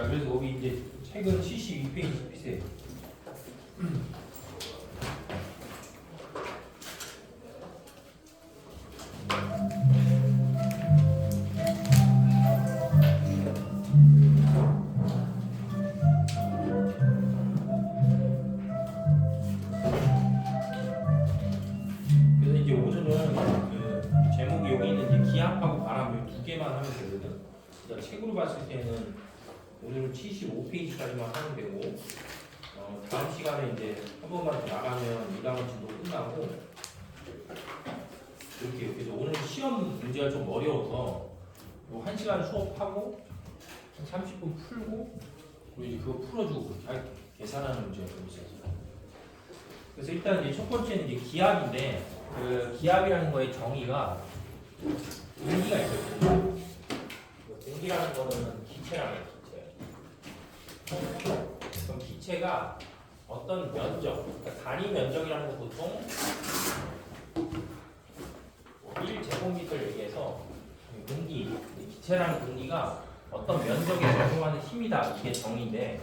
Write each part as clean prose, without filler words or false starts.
자, 그래서 거기 이제 책은 72페이지 비세요. 그래서 이제 오늘은 그 제목이 여기 있는 이제 기압하고 바람 이 두 개만 하면 되거든. 그러니까 책으로 봤을 때는 오늘은 75페이지까지만 하면 되고, 다음 시간에 이제 한 번만 더 나가면 2단원 진도 끝나고 이렇게. 그래서 오늘 시험 문제가 좀 어려워서 요 1시간 수업하고 한 30분 풀고 그리고 이제 그거 풀어주고 그렇게 할게. 계산하는 문제가 좀 있어서. 그래서 일단 이제 첫 번째는 이제 기압인데, 그 기압이라는 거의 정의가 공기가 있어요. 공기라는 거는 기체라는 거예요. 그럼 기체가 어떤 면적, 그러니까 단위 면적이라는 거 보통 1제곱미터를 얘기해서 공기, 기체라는 공기가 어떤 면적에 작용하는 힘이다, 이게 정의인데,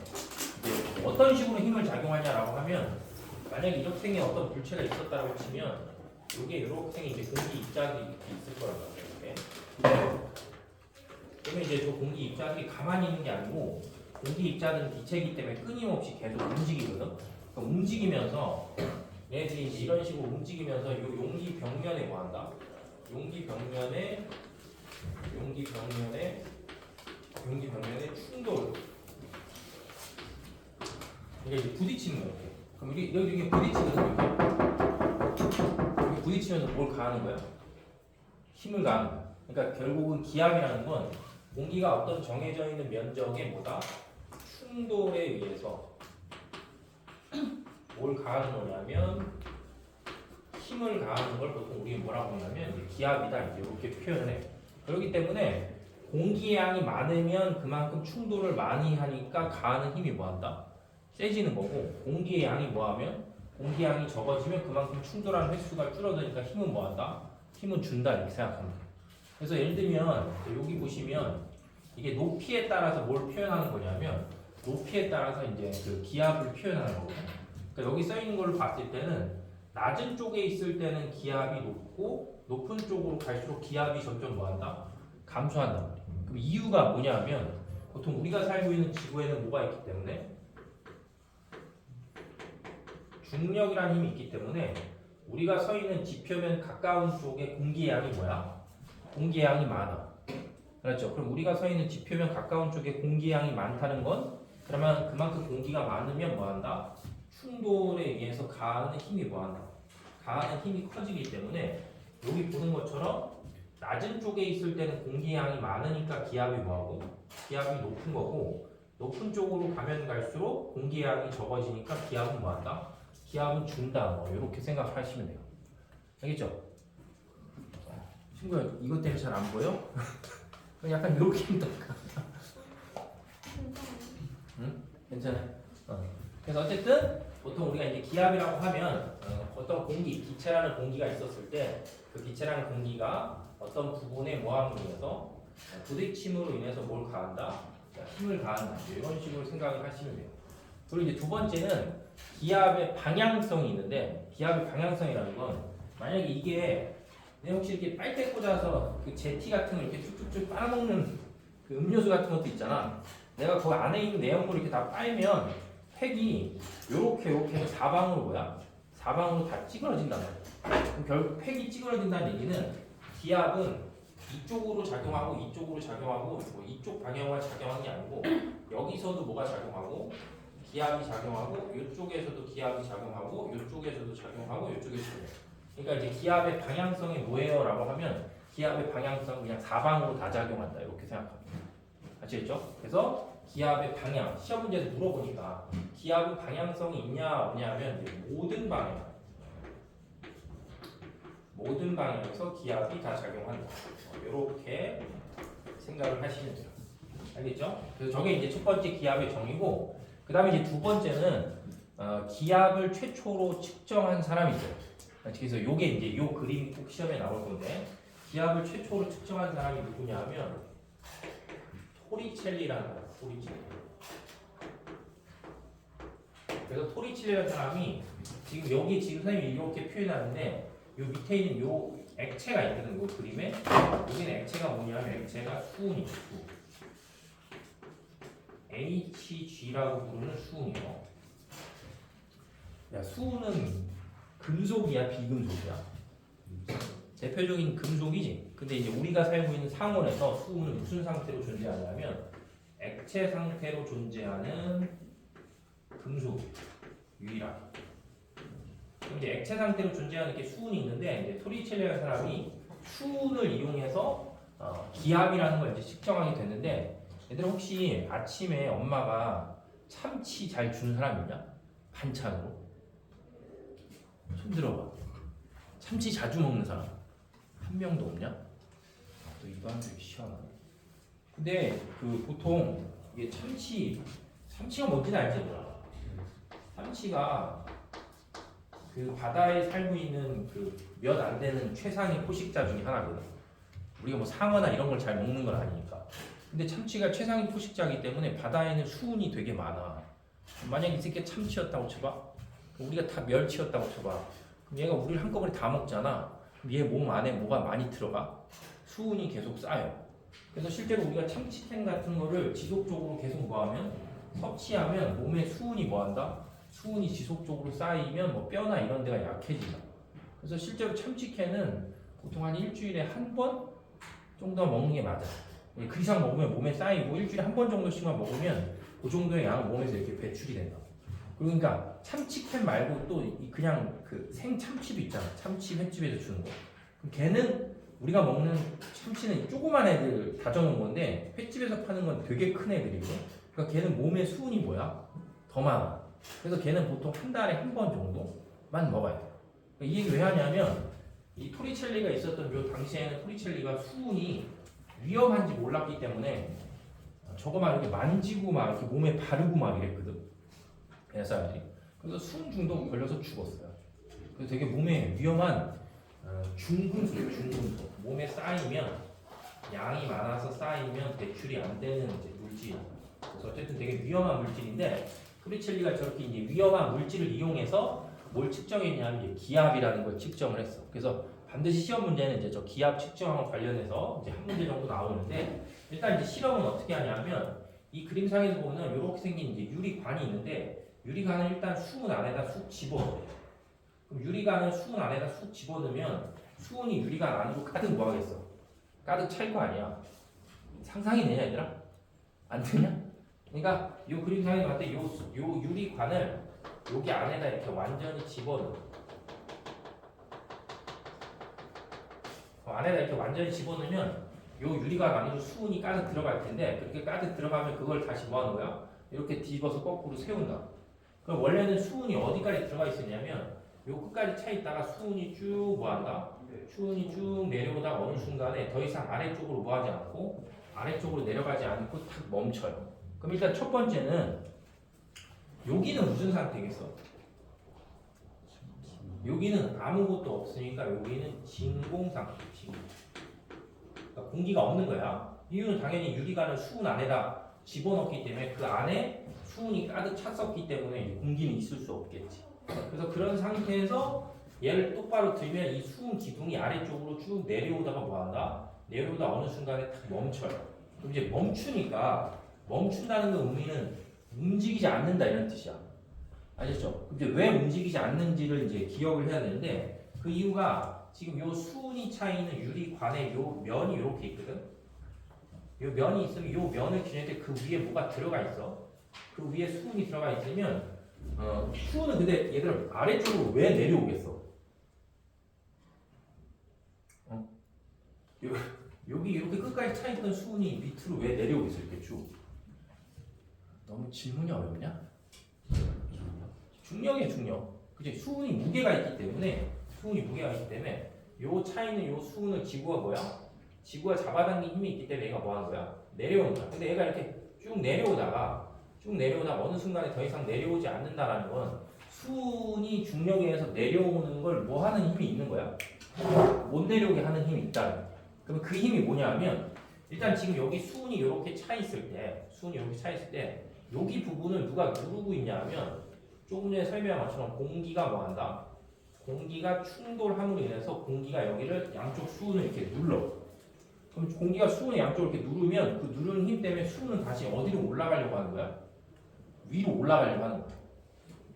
이제 어떤 식으로 힘을 작용하냐라고 하면, 만약에 이렇게 어떤 물체가 있었다고 치면 이게 이렇게 이제 공기 입자들이 이렇게 있을 거라고 해요. 이렇게. 그러면 이제 저 공기 입자들이 가만히 있는 게 아니고, 공기 입자는 기체이기 때문에 끊임없이 계속 움직이거든. 그러니까 움직이면서 얘네들이 이제 이런 식으로 움직이면서 이 용기 벽면에 뭐 한다? 용기 벽면에 충돌. 그러니까 이제 부딪히는 거예요. 그럼 이게 부딪히면서 이렇게 부딪히면서 뭘 가하는 거야? 힘을 가하는 거야. 그러니까 결국은 기압이라는 건 공기가 어떤 정해져 있는 면적의 뭐다? 충돌에 의해서 뭘 가하는 거냐면 힘을 가하는 걸 보통 우리가 뭐라고 하냐면 이제 기압이다, 이제 이렇게 표현을 해. 그렇기 때문에 공기의 양이 많으면 그만큼 충돌을 많이 하니까 가하는 힘이 뭐한다? 세지는 거고, 공기의 양이 뭐하면 공기의 양이 적어지면 그만큼 충돌하는 횟수가 줄어드니까 힘은 뭐한다? 힘은 준다, 이렇게 생각합니다. 그래서 예를 들면 여기 보시면 이게 높이에 따라서 뭘 표현하는 거냐면, 높이에 따라서 이제 그 기압을 표현하는 거거든요. 그러니까 여기 써 있는 걸 봤을 때는 낮은 쪽에 있을 때는 기압이 높고, 높은 쪽으로 갈수록 기압이 점점 뭐한다? 감소한단 말이에요. 그럼 이유가 뭐냐면, 보통 우리가 살고 있는 지구에는 뭐가 있기 때문에? 중력이라는 힘이 있기 때문에 우리가 서 있는 지표면 가까운 쪽에 공기의 양이 뭐야? 공기의 양이 많아. 그렇죠? 그럼 우리가 서 있는 지표면 가까운 쪽에 공기의 양이 많다는 건, 그러면 그만큼 공기가 많으면 뭐한다? 충돌에 의해서 가하는 힘이 뭐한다? 가하는 힘이 커지기 때문에 여기 보는 것처럼 낮은 쪽에 있을 때는 공기의 양이 많으니까 기압이 뭐하고? 기압이 높은 거고, 높은 쪽으로 가면 갈수록 공기의 양이 적어지니까 기압은 뭐한다? 기압은 준다. 뭐 이렇게 생각하시면 돼요. 알겠죠? 친구야, 이것 때문에 잘 안 보여? 약간 이렇게 힘들까? 응? 괜찮아. 그래서 어쨌든 보통 우리가 이제 기압이라고 하면 어떤 공기, 기체라는 공기가 있었을 때 그 기체라는 공기가 어떤 부분에 모함으로 인해서 부딪힘으로 인해서 뭘 가한다? 힘을 가한다. 이런 식으로 생각을 하시면 돼요. 그리고 이제 두 번째는 기압의 방향성이 있는데, 기압의 방향성이라는 건 만약에 이게 내가 혹시 이렇게 빨대 꽂아서 그 제티 같은 걸 이렇게 쭉쭉쭉 빨아먹는 그 음료수 같은 것도 있잖아. 내가 그 안에 있는 내용물을 이렇게 다 빨면 팩이 요렇게 사방으로 뭐야? 사방으로 다 찌그러진단 말이야. 그럼 결국 팩이 찌그러진다는 얘기는 기압은 이쪽으로 작용하고 이쪽으로 작용하고 뭐 이쪽 방향만 작용하는 게 아니고, 여기서도 뭐가 작용하고 기압이 작용하고, 이쪽에서도 기압이 작용하고, 이쪽에서도 작용하고, 이쪽에서도. 그러니까 이제 기압의 방향성이 뭐예요? 라고 하면 기압의 방향성은 그냥 사방으로 다 작용한다, 이렇게 생각합니다. 아시겠죠? 그래서 기압의 방향, 시험 문제에서 물어보니까 기압은 방향성이 있냐 없냐 하면 모든 방향에서 기압이 다 작용한다. 이렇게 생각을 하시면 돼요. 알겠죠? 그래서 저게 이제 첫 번째 기압의 정의고, 그 다음에 이제 두 번째는 기압을 최초로 측정한 사람이죠. 그래서 요게 이제 요 그림이 꼭 시험에 나올 건데, 기압을 최초로 측정한 사람이 누구냐 하면 토리첼리라는 거야. 토리첼리. 그래서 토리첼리라는 사람이 지금 여기 지금 선생님이 이렇게 표현하는데 요 밑에 있는 요 액체가 있거든. 요 그림에 여기는 액체가 뭐냐면 액체가 수은이에요. 수. HG라고 부르는 수은이요. 야, 수은은 금속이야, 비금속이야? 대표적인 금속이지. 근데 이제 우리가 살고 있는 상온에서 수은은 무슨 상태로 존재하냐면 액체 상태로 존재하는 금속 유일하게. 그럼 이제 액체 상태로 존재하는 게 수은이 있는데 이제 토리첼리라는 사람이 수은을 이용해서 기압이라는 걸 이제 측정하게 됐는데 얘들 혹시 아침에 엄마가 참치 잘 주는 사람 있냐? 반찬으로? 손 들어봐. 참치 자주 먹는 사람 한 명도 없냐? 또 입안 되게 시원하네. 근데 그 보통 이게 참치가 뭔지는 알지? 참치가 그 바다에 살고 있는 그 몇 안 되는 최상위 포식자 중에 하나거든. 우리가 뭐 상어나 이런 걸 잘 먹는 건 아니니까. 근데 참치가 최상위 포식자이기 때문에 바다에는 수은이 되게 많아. 만약 이 새끼가 참치였다고 쳐봐. 우리가 다 멸치였다고 쳐봐. 그럼 얘가 우리를 한꺼번에 다 먹잖아. 그럼 얘 몸 안에 뭐가 많이 들어가? 수은이 계속 쌓여. 그래서 실제로 우리가 참치캔 같은 거를 지속적으로 계속 뭐하면 섭취하면 몸에 수은이 뭐한다? 수은이 지속적으로 쌓이면 뭐 뼈나 이런 데가 약해진다. 그래서 실제로 참치캔은 보통 한 일주일에 한 번 정도 먹는 게 맞아. 그 이상 먹으면 몸에 쌓이고 일주일에 한 번 정도씩만 먹으면 그 정도의 양은 몸에서 이렇게 배출이 된다. 그러니까 참치캔 말고 또 그냥 그 생참치도 있잖아. 참치 횟집에서 주는 거. 그럼 걔는 우리가 먹는 참치는 조그만 애들 다져놓은 건데 횟집에서 파는 건 되게 큰 애들이거든. 그러니까 걔는 몸에 수은이 뭐야? 더 많아. 그래서 걔는 보통 한 달에 한 번 정도만 먹어야 돼. 이 얘기 왜 하냐면 이 토리첼리가 있었던 요 당시에는 토리첼리가 수은이 위험한지 몰랐기 때문에 저거 막 이렇게 만지고 막 이렇게 몸에 바르고 막 이랬거든. 옛날 사람들이. 그래서 수은 중독 걸려서 죽었어요. 그래서 되게 몸에 위험한 중금속, 중금속. 몸에 쌓이면 양이 많아서 쌓이면 배출이 안 되는 이제 물질. 그래서 어쨌든 되게 위험한 물질인데 토리첼리가 저렇게 이제 위험한 물질을 이용해서 뭘 측정했냐면 이제 기압이라는 걸 측정을 했어. 그래서 반드시 시험 문제는 이제 저 기압 측정과 관련해서 이제 한 문제 정도 나오는데 일단 이제 실험은 어떻게 하냐면 이 그림상에서 보면 이렇게 생긴 이제 유리관이 있는데 유리관을 일단 수은 안에다 쑥 집어넣어요. 그럼 유리관을 수은 안에다 쑥 집어넣으면 수은이 유리관 안으로 가득 뭐 하겠어? 가득 찰 거 아니야. 상상이 되냐 얘들아? 안 되냐? 그러니까 이 그림상에 봤을 때 요 유리관을 여기 안에다 이렇게 완전히 집어넣어. 안에다 이렇게 완전히 집어넣으면 요 유리관 안으로 수은이 가득 들어갈 텐데 그렇게 가득 들어가면 그걸 다시 뭐 하는 거야? 이렇게 뒤집어서 거꾸로 세운다. 그럼 원래는 수은이 어디까지 들어가 있었냐면 요 끝까지 차 있다가 수은이 쭉 뭐 한다? 수은이 쭉 내려오다가 어느 순간에 더 이상 아래쪽으로 뭐 하지 않고 아래쪽으로 내려가지 않고 탁 멈춰요. 그럼 일단 첫 번째는 여기는 무슨 상태겠어? 여기는 아무것도 없으니까 여기는 진공 상태. 그러니까 공기가 없는 거야. 이유는 당연히 유리관을 수은 안에다 집어넣기 때문에 그 안에 수은이 가득 찼었기 때문에 공기는 있을 수 없겠지. 그래서 그런 상태에서 얘를 똑바로 들면 이 수은 기둥이 아래쪽으로 쭉 내려오다가 뭐한다? 내려오다 어느 순간에 탁 멈춰요. 그럼 이제 멈춘다는 그 의미는 움직이지 않는다 이런 뜻이야. 알겠죠? 이제 왜 움직이지 않는지를 이제 기억을 해야 되는데 그 이유가 지금 요 수은이 차 있는 유리관에 요 면이 이렇게 있거든. 요 면이 있으면 요 면을 기준할 때 그 위에 뭐가 들어가 있어. 그 위에 수은이 들어가 있으면 수은은 근데 얘들 아래쪽으로 왜 내려오겠어? 여기 이렇게 끝까지 차 있던 수은이 밑으로 왜 내려오겠어 이렇게 쭉? 너무 질문이 어렵냐? 중력이야 중력. 그치? 수은이 무게가 있기 때문에 요 차 있는 요 수은을 지구가 뭐야? 지구가 잡아당긴 힘이 있기 때문에 얘가 뭐 하는 거야? 내려오는 거야. 근데 얘가 이렇게 쭉 내려오다가 어느 순간에 더 이상 내려오지 않는다라는 건 수은이 중력에 의해서 내려오는 걸 뭐 하는 힘이 있는 거야? 못 내려오게 하는 힘이 있다는 거야. 그럼 그 힘이 뭐냐면 일단 지금 여기 수은이 이렇게 차 있을 때, 여기 부분을 누가 누르고 있냐면 조금 전에 설명한 것처럼 공기가 뭐 한다? 공기가 충돌함으로 인해서 공기가 여기를 양쪽 수은을 이렇게 눌러. 그럼 공기가 수은의 양쪽을 이렇게 누르면 그 누르는 힘 때문에 수은은 다시 어디로 올라가려고 하는 거야? 위로 올라가려고 하는 거야.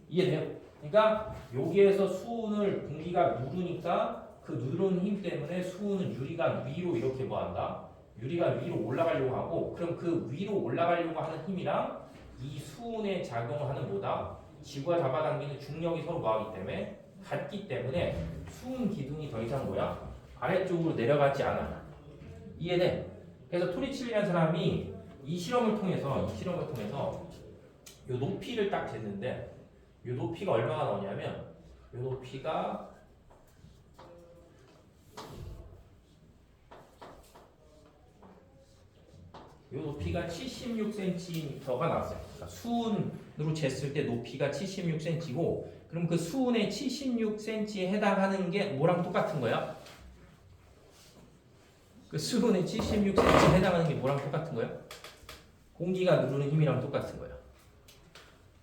이해돼요? 그러니까 여기에서 수은을 공기가 누르니까 그 누르는 힘 때문에 수은은 유리관 위로 이렇게 뭐 한다? 유리관 위로 올라가려고 하고, 그럼 그 위로 올라가려고 하는 힘이랑 이 수은에 작용을 하는 뭐다? 지구가 잡아당기는 중력이 서로 뭐하기 때문에 같기 때문에 수은 기둥이 더 이상 뭐야? 아래쪽으로 내려가지 않아. 이해돼? 그래서 토리칠리라는 사람이 이 실험을 통해서 이 높이를 딱 쟀는데, 이 높이가 얼마가 나오냐면 이 높이가 76cm가 나왔어요. 그러니까 수은으로 쟀을 때 높이가 76cm고, 그럼 그 수은의 76cm에 해당하는 게 뭐랑 똑같은 거야? 그 수은의 76cm에 해당하는 게 뭐랑 똑같은 거야? 공기가 누르는 힘이랑 똑같은 거야.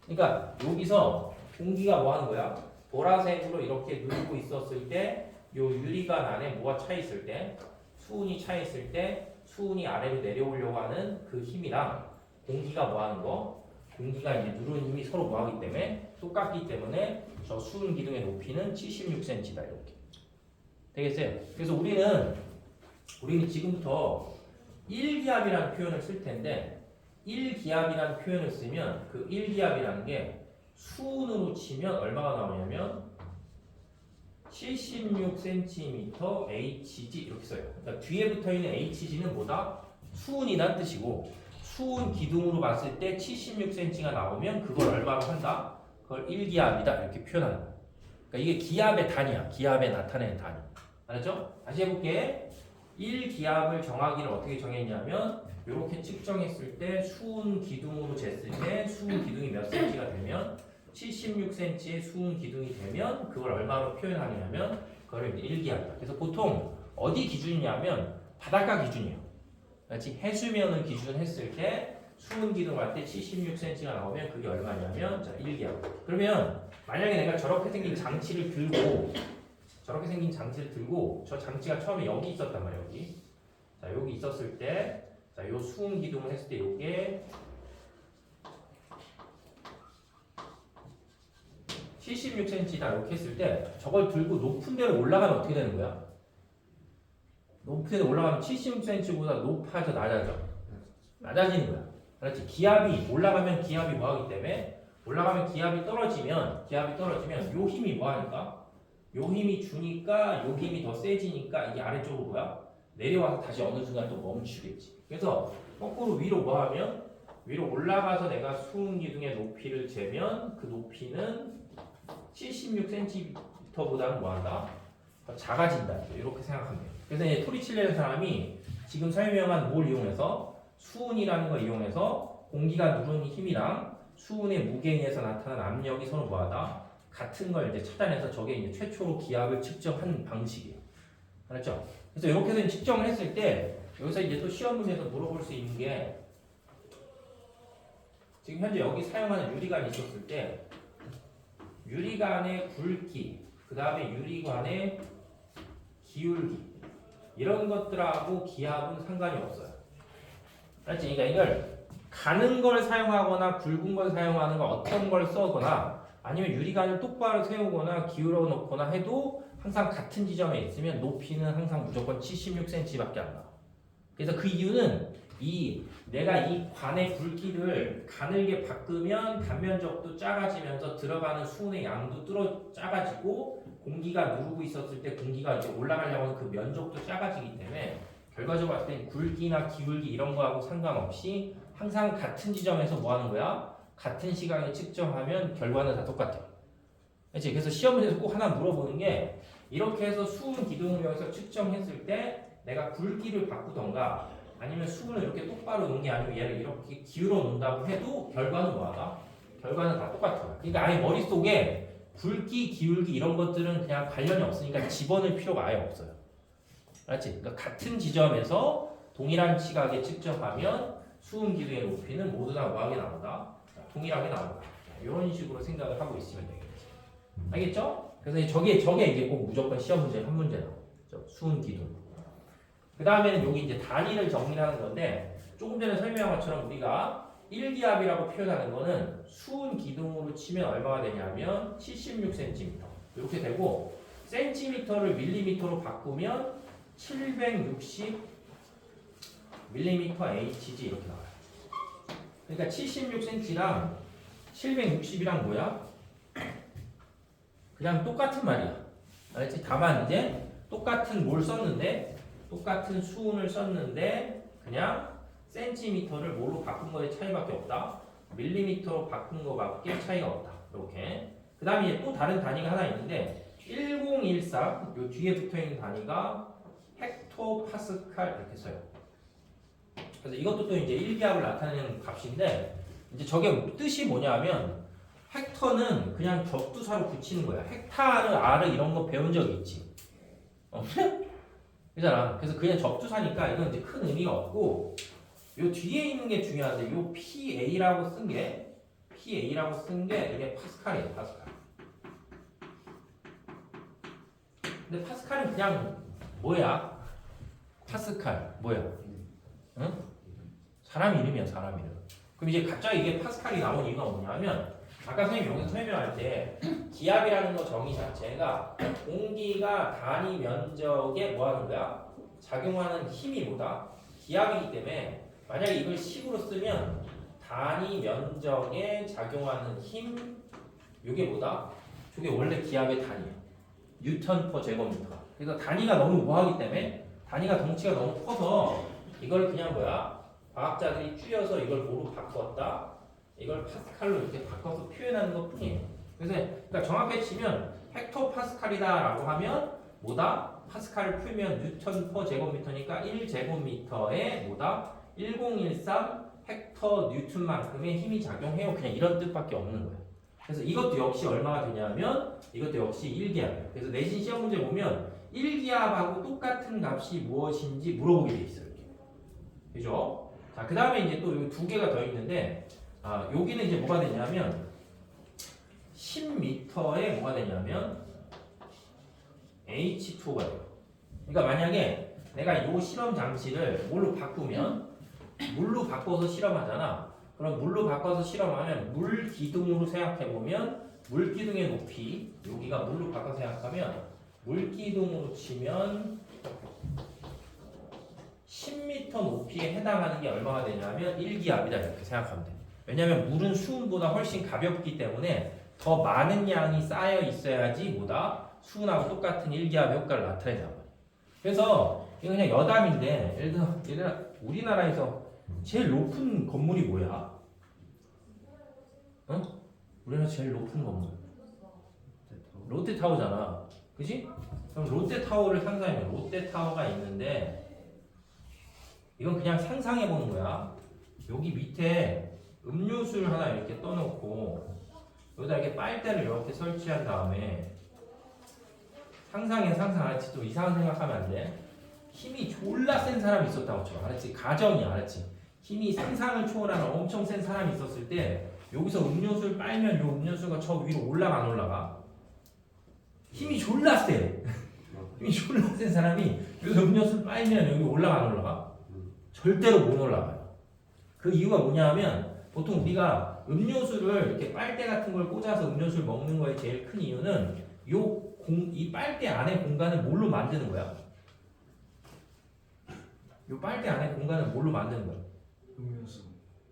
그러니까 여기서 공기가 뭐 하는 거야? 보라색으로 이렇게 누르고 있었을 때, 요 유리관 안에 뭐가 차 있을 때, 수은이 차 있을 때 수은이 아래로 내려오려고 하는 그 힘이랑 공기가 뭐 하는 거? 공기가 이제 누르는 힘이 서로 뭐 하기 때문에 똑같기 때문에 저 수은 기둥의 높이는 76cm다 이렇게. 되겠어요? 그래서 우리는 지금부터 1기압이라는 표현을 쓸 텐데, 1기압이라는 표현을 쓰면 그 1기압이라는 게 수은으로 치면 얼마가 나오냐면 76cm Hg 이렇게 써요. 그러니까 뒤에 붙어있는 Hg는 뭐다? 수은이란 뜻이고, 수은 기둥으로 봤을 때 76cm가 나오면 그걸 얼마로 한다? 그걸 1기압이다 이렇게 표현하는 거야. 그러니까 이게 기압의 단위야. 기압에 나타내는 단위. 알았죠? 다시 해볼게. 1기압을 정하기를 어떻게 정했냐면 이렇게 측정했을 때 수은 기둥으로 쟀을 때 수은 기둥이 몇 cm가 되면 76cm의 수은 기둥이 되면 그걸 얼마로 표현하냐면 그걸 1기압이다. 그래서 보통 어디 기준이냐면 바닷가 기준이에요. 그렇지? 해수면을 기준했을 때 수은 기둥 할 때 76cm가 나오면 그게 얼마냐면 자 1기압. 그러면 만약에 내가 저렇게 생긴 장치를 들고 저 장치가 처음에 여기 있었단 말이에요. 여기. 자 여기 있었을 때 자 요 수은 기둥을 했을 때 요게 76cm다 이렇게 했을 때 저걸 들고 높은 데로 올라가면 어떻게 되는 거야? 높은 데로 올라가면 76cm보다 높아져 낮아져? 낮아지는 거야. 그렇지? 기압이 올라가면 기압이 뭐 하기 때문에 올라가면 기압이 떨어지면 요 힘이 뭐 하니까? 요 힘이 주니까 요 힘이 더 세지니까 이게 아래쪽으로 뭐야? 내려와서 다시 어느 순간 또 멈추겠지. 그래서 거꾸로 위로 뭐 하면 위로 올라가서 내가 수은 기둥의 높이를 재면 그 높이는 76cm보다는 뭐한다? 더 작아진다. 이렇게 생각하면 돼요. 그래서 이제 토리칠레라는 사람이 지금 설명한 뭘 이용해서 수은이라는 걸 이용해서 공기가 누르는 힘이랑 수은의 무게에 의해서 나타난 압력이 서로 뭐하다? 같은 걸 이제 찾아내서 저게 이제 최초로 기압을 측정한 방식이에요. 알았죠? 그래서 이렇게 해서 측정을 했을 때 여기서 이제 또 시험 문제에서 물어볼 수 있는 게 지금 현재 여기 사용하는 유리관이 있었을 때 유리관의 굵기, 그 다음에 유리관의 기울기 이런 것들하고 기압은 상관이 없어요. 알았지? 그러니까 이걸 가는 걸 사용하거나 굵은 걸 사용하는 거 어떤 걸 써거나 아니면 유리관을 똑바로 세우거나 기울여 놓거나 해도 항상 같은 지점에 있으면 높이는 항상 무조건 76cm밖에 안 나와. 그래서 그 이유는 내가 이 관의 굵기를 가늘게 바꾸면 단면적도 작아지면서 들어가는 수은의 양도 작아지고 공기가 누르고 있었을 때 공기가 이제 올라가려고 하는 그 면적도 작아지기 때문에 결과적으로 봤을 때 굵기나 기울기 이런 거하고 상관없이 항상 같은 지점에서 뭐 하는 거야? 같은 시간에 측정하면 결과는 다 똑같아요. 그렇지? 그래서 시험 문제에서 꼭 하나 물어보는 게 이렇게 해서 수은 기둥을 이용해서 측정했을 때 내가 굵기를 바꾸던가 아니면 수은을 이렇게 똑바로 놓은 게 아니고 얘를 이렇게 기울여 놓는다고 해도 결과는 뭐하다? 결과는 다 똑같아요. 그러니까 아예 머릿속에 굵기, 기울기 이런 것들은 그냥 관련이 없으니까 집어넣을 필요가 아예 없어요. 알았지? 그러니까 같은 지점에서 동일한 시각에 측정하면 수은 기둥의 높이는 모두 다 뭐하게 나온다? 동일하게 나온다. 이런 식으로 생각을 하고 있으면 되겠지. 알겠죠? 그래서 저게 이제 꼭 무조건 시험 문제 한 문제 나오죠. 수은 기둥. 그 다음에는 여기 이제 단위를 정리하는 건데 조금 전에 설명한 것처럼 우리가 1기압이라고 표현하는 거는 수은 기둥으로 치면 얼마가 되냐면 76cm 이렇게 되고 센티미터를 밀리미터로 바꾸면 760 밀리미터 HG 이렇게 나와요. 그러니까 76cm랑 760이랑 뭐야? 그냥 똑같은 말이야. 알았지? 다만 이제 똑같은 뭘 썼는데 똑같은 수은을 썼는데 그냥 센티미터를 뭘로 바꾼 거에 차이밖에 없다. 밀리미터로 바꾼 거밖에 차이가 없다. 이렇게. 그 다음에 이제 또 다른 단위가 하나 있는데 1013, 요 뒤에 붙어있는 단위가 헥토파스칼 이렇게 써요. 그래서 이것도 또 이제 1기압을 나타내는 값인데 이제 저게 뜻이 뭐냐면 헥터는 그냥 접두사로 붙이는 거야. 헥타르, 아르 이런 거 배운 적 있지? 그잖아. 그래서 그냥 접두사니까 이건 이제 큰 의미가 없고 요 뒤에 있는 게 중요한데 요 PA라고 쓴 게 이게 파스칼이에요. 파스칼. 근데 파스칼은 그냥 뭐야? 파스칼 뭐야? 응? 사람 이름이야, 사람 이름. 그럼 이제 갑자기 이게 파스칼이 나온 이유가 뭐냐면 아까 선생님이 여기서 설명할 때 기압이라는 거 정의 자체가 공기가 단위 면적에 뭐 하는 거야? 작용하는 힘이 뭐다? 기압이기 때문에 만약에 이걸 식으로 쓰면 단위 면적에 작용하는 힘 이게 뭐다? 저게 원래 기압의 단위야. 뉴턴 퍼 제곱미터. 그래서 단위가 너무 뭐하기 때문에 단위가 덩치가 너무 커서 이걸 그냥 뭐야? 과학자들이 줄여서 이걸 뭐로 바꿨다? 이걸 파스칼로 이렇게 바꿔서 표현하는 것 뿐이에요. 그래서 그러니까 정확하게 치면 헥토파스칼이다라고 하면 뭐다? 파스칼을 풀면 뉴턴 퍼 제곱미터니까 1제곱미터에 뭐다? 1013 헥터 뉴턴만큼의 힘이 작용해요. 그냥 이런 뜻밖에 없는 거예요. 그래서 이것도 역시 얼마가 되냐면 이것도 역시 1기압이에요. 그래서 내신 시험 문제 보면 1기압하고 똑같은 값이 무엇인지 물어보게 돼 있어요. 그죠? 자, 그 다음에 이제 또 두 개가 더 있는데 여기는 이제 뭐가 되냐면 10m에 뭐가 되냐면 H2O가 돼요. 그러니까 만약에 내가 이 실험 장치를 뭘로 바꾸면 물로 바꿔서 실험하잖아. 그럼 물로 바꿔서 실험하면 물 기둥으로 생각해보면 물 기둥의 높이 여기가 물로 바꿔서 생각하면 물 기둥으로 치면 10m 높이에 해당하는 게 얼마가 되냐면 1기압이다 이렇게 생각하면 돼. 왜냐하면 물은 수은보다 훨씬 가볍기 때문에 더 많은 양이 쌓여 있어야지 뭐다 수은하고 똑같은 1기압 효과를 나타내잖아. 그래서 이거 그냥 여담인데 예를 들어 우리나라에서 제일 높은 건물이 뭐야? 어? 우리나라 제일 높은 건물 롯데타워잖아. 그지? 그럼 롯데타워를 상상해봐. 롯데타워가 있는데 이건 그냥 상상해보는 거야. 여기 밑에 음료수를 하나 이렇게 떠놓고 여기다 이렇게 빨대를 이렇게 설치한 다음에 상상하지. 또 이상한 생각하면 안 돼. 힘이 졸라 센 사람이 있었다고 쳐. 알았지? 가정이야. 알았지? 힘이 상상을 초월하는 엄청 센 사람이 있었을 때 여기서 음료수를 빨면 이 음료수가 저 위로 올라가 안 올라가? 힘이 졸라 세. 힘이 졸라 센 사람이 여기서 음료수를 빨면 여기 올라가 안 올라가? 절대로 못 올라가요. 그 이유가 뭐냐면 보통 우리가 음료수를 이렇게 빨대 같은 걸 꽂아서 음료수를 먹는 거의 제일 큰 이유는 이 빨대 안에 공간을 뭘로 만드는 거야? 이 빨대 안에 공간을 뭘로 만드는 거야? 음료수.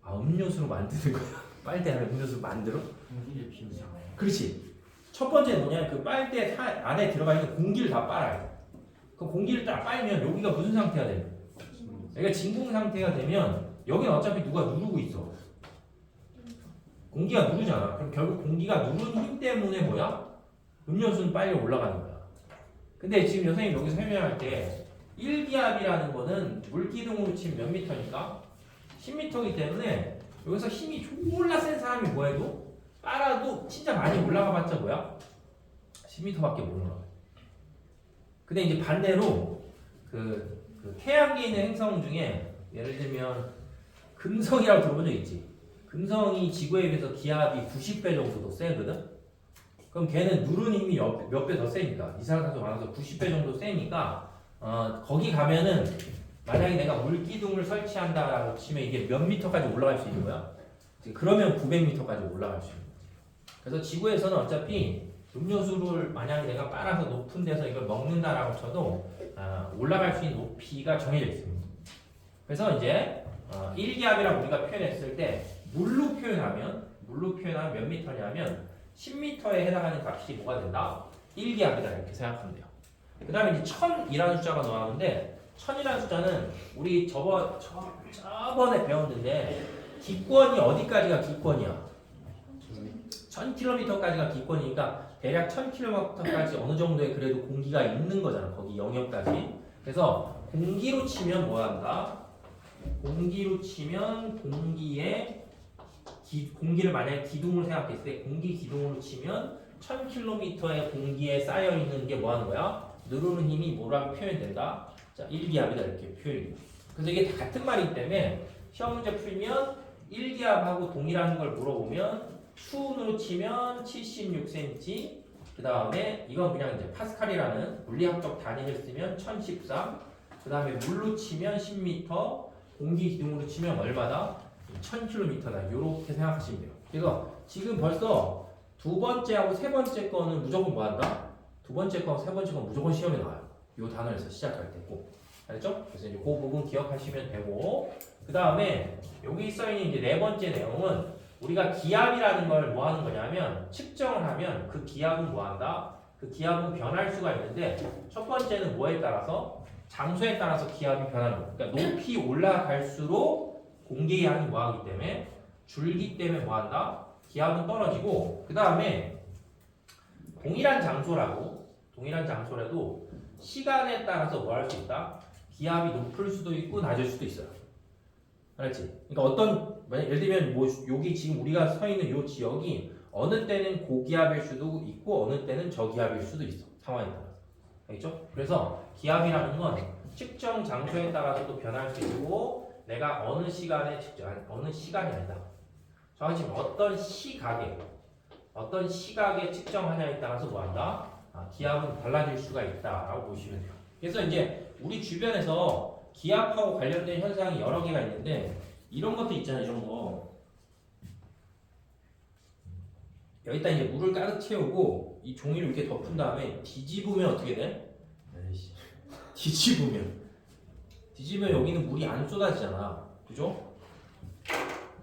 음료수로 만드는 거야. 빨대 안에 음료수를 만들어? 공기를 비우잖아요. 그렇지. 첫 번째 뭐냐면 그 빨대 안에 들어가 있는 공기를 다 빨아요. 그 공기를 딱 빨면 여기가 무슨 상태가 돼요? 그러니까 진공 상태가 되면 여기는 어차피 누가 누르고 있어. 공기가 누르잖아. 그럼 결국 공기가 누르는 힘 때문에 뭐야? 음료수는 빨리 올라가는 거야. 근데 지금 선생님 여기 설명할 때 1기압이라는 거는 물기둥으로 치면 몇 미터니까? 10m이기 때문에 여기서 힘이 졸라 센 사람이 뭐해도 빨아도 진짜 많이 올라가 봤자 뭐야? 10m밖에 못 올라가. 근데 이제 반대로 그 그 태양계에 있는 행성 중에 예를 들면 금성이라고 들어본 적 있지? 금성이 지구에 비해서 기압이 90배 정도 더 세거든? 그럼 걔는 누르는 힘이 몇 배 더 세니까 이산화탄소 많아서 90배 정도 세니까 거기 가면은 만약에 내가 물기둥을 설치한다라고 치면 이게 몇 미터까지 올라갈 수 있는 거야? 그러면 900m까지 올라갈 수 있는 거지. 그래서 지구에서는 어차피 음료수를 만약에 내가 빨아서 높은 데서 이걸 먹는다라고 쳐도 올라갈 수 있는 높이가 정해져 있습니다. 그래서 이제 1기압이라고 우리가 표현했을 때 물로 표현하면 몇 미터냐면 10m에 해당하는 값이 뭐가 된다? 1기압이다 이렇게 생각하면 돼요. 그 다음에 이제 1000이라는 숫자가 나왔는데 1000이라는 숫자는 우리 저번에 배웠는데 기권이 어디까지가 기권이야? 1000km까지가 기권이니까 대략 1000km까지 어느 정도의 그래도 공기가 있는 거잖아. 거기 영역까지. 그래서 공기로 치면 뭐 한다? 공기로 치면 공기를 만약에 기둥으로 생각했을 때 공기 기둥으로 치면 1000km의 공기에 쌓여 있는 게 뭐 하는 거야? 누르는 힘이 뭐라고 표현된다? 자, 1기압이다 이렇게 표현이. 그래서 이게 다 같은 말이기 때문에 시험 문제 풀면 1기압하고 동일한 걸 물어보면 수온으로 치면 76cm, 그 다음에 이건 그냥 이제 파스칼이라는 물리학적 단위를 쓰면 1013, 그 다음에 물로 치면 10m, 공기 기둥으로 치면 얼마다? 1000km다. 이렇게 생각하시면 돼요. 그래서 지금 벌써 두 번째하고 세 번째 거는 무조건 뭐 한다? 두 번째 거, 세 번째 거 무조건 시험에 나와요. 이 단어에서 시작할 때 꼭. 알죠? 그래서 이제 그 부분 기억하시면 되고, 그 다음에 여기 써있는 이제 네 번째 내용은 우리가 기압이라는 걸 뭐 하는 거냐면 측정을 하면 그 기압은 뭐 한다? 그 기압은 변할 수가 있는데 첫 번째는 뭐에 따라서? 장소에 따라서 기압이 변하는 거예요. 그러니까 높이 올라갈수록 공기의 양이 뭐 하기 때문에 줄기 때문에 뭐 한다? 기압은 떨어지고 그 다음에 동일한 장소라도 시간에 따라서 뭐 할 수 있다? 기압이 높을 수도 있고 낮을 수도 있어요. 알았지? 그러니까 예를 들면 뭐 여기 지금 우리가 서 있는 이 지역이 어느 때는 고기압일 수도 있고 어느 때는 저기압일 수도 있어. 상황에 따라서. 알겠죠? 그래서 기압이라는 건 측정 장소에 따라서도 변할 수 있고 내가 어느 시간이 아니다. 정확히 어떤 시각에 측정하냐에 따라서 뭐한다? 기압은 달라질 수가 있다라고 보시면 돼요. 그래서 이제 우리 주변에서 기압하고 관련된 현상이 여러 개가 있는데 이런 것도 있잖아요. 이런 거. 여기다 이제 물을 가득 채우고 이 종이를 이렇게 덮은 다음에 뒤집으면 어떻게 돼? 뒤집으면 여기는 물이 안 쏟아지잖아. 그죠?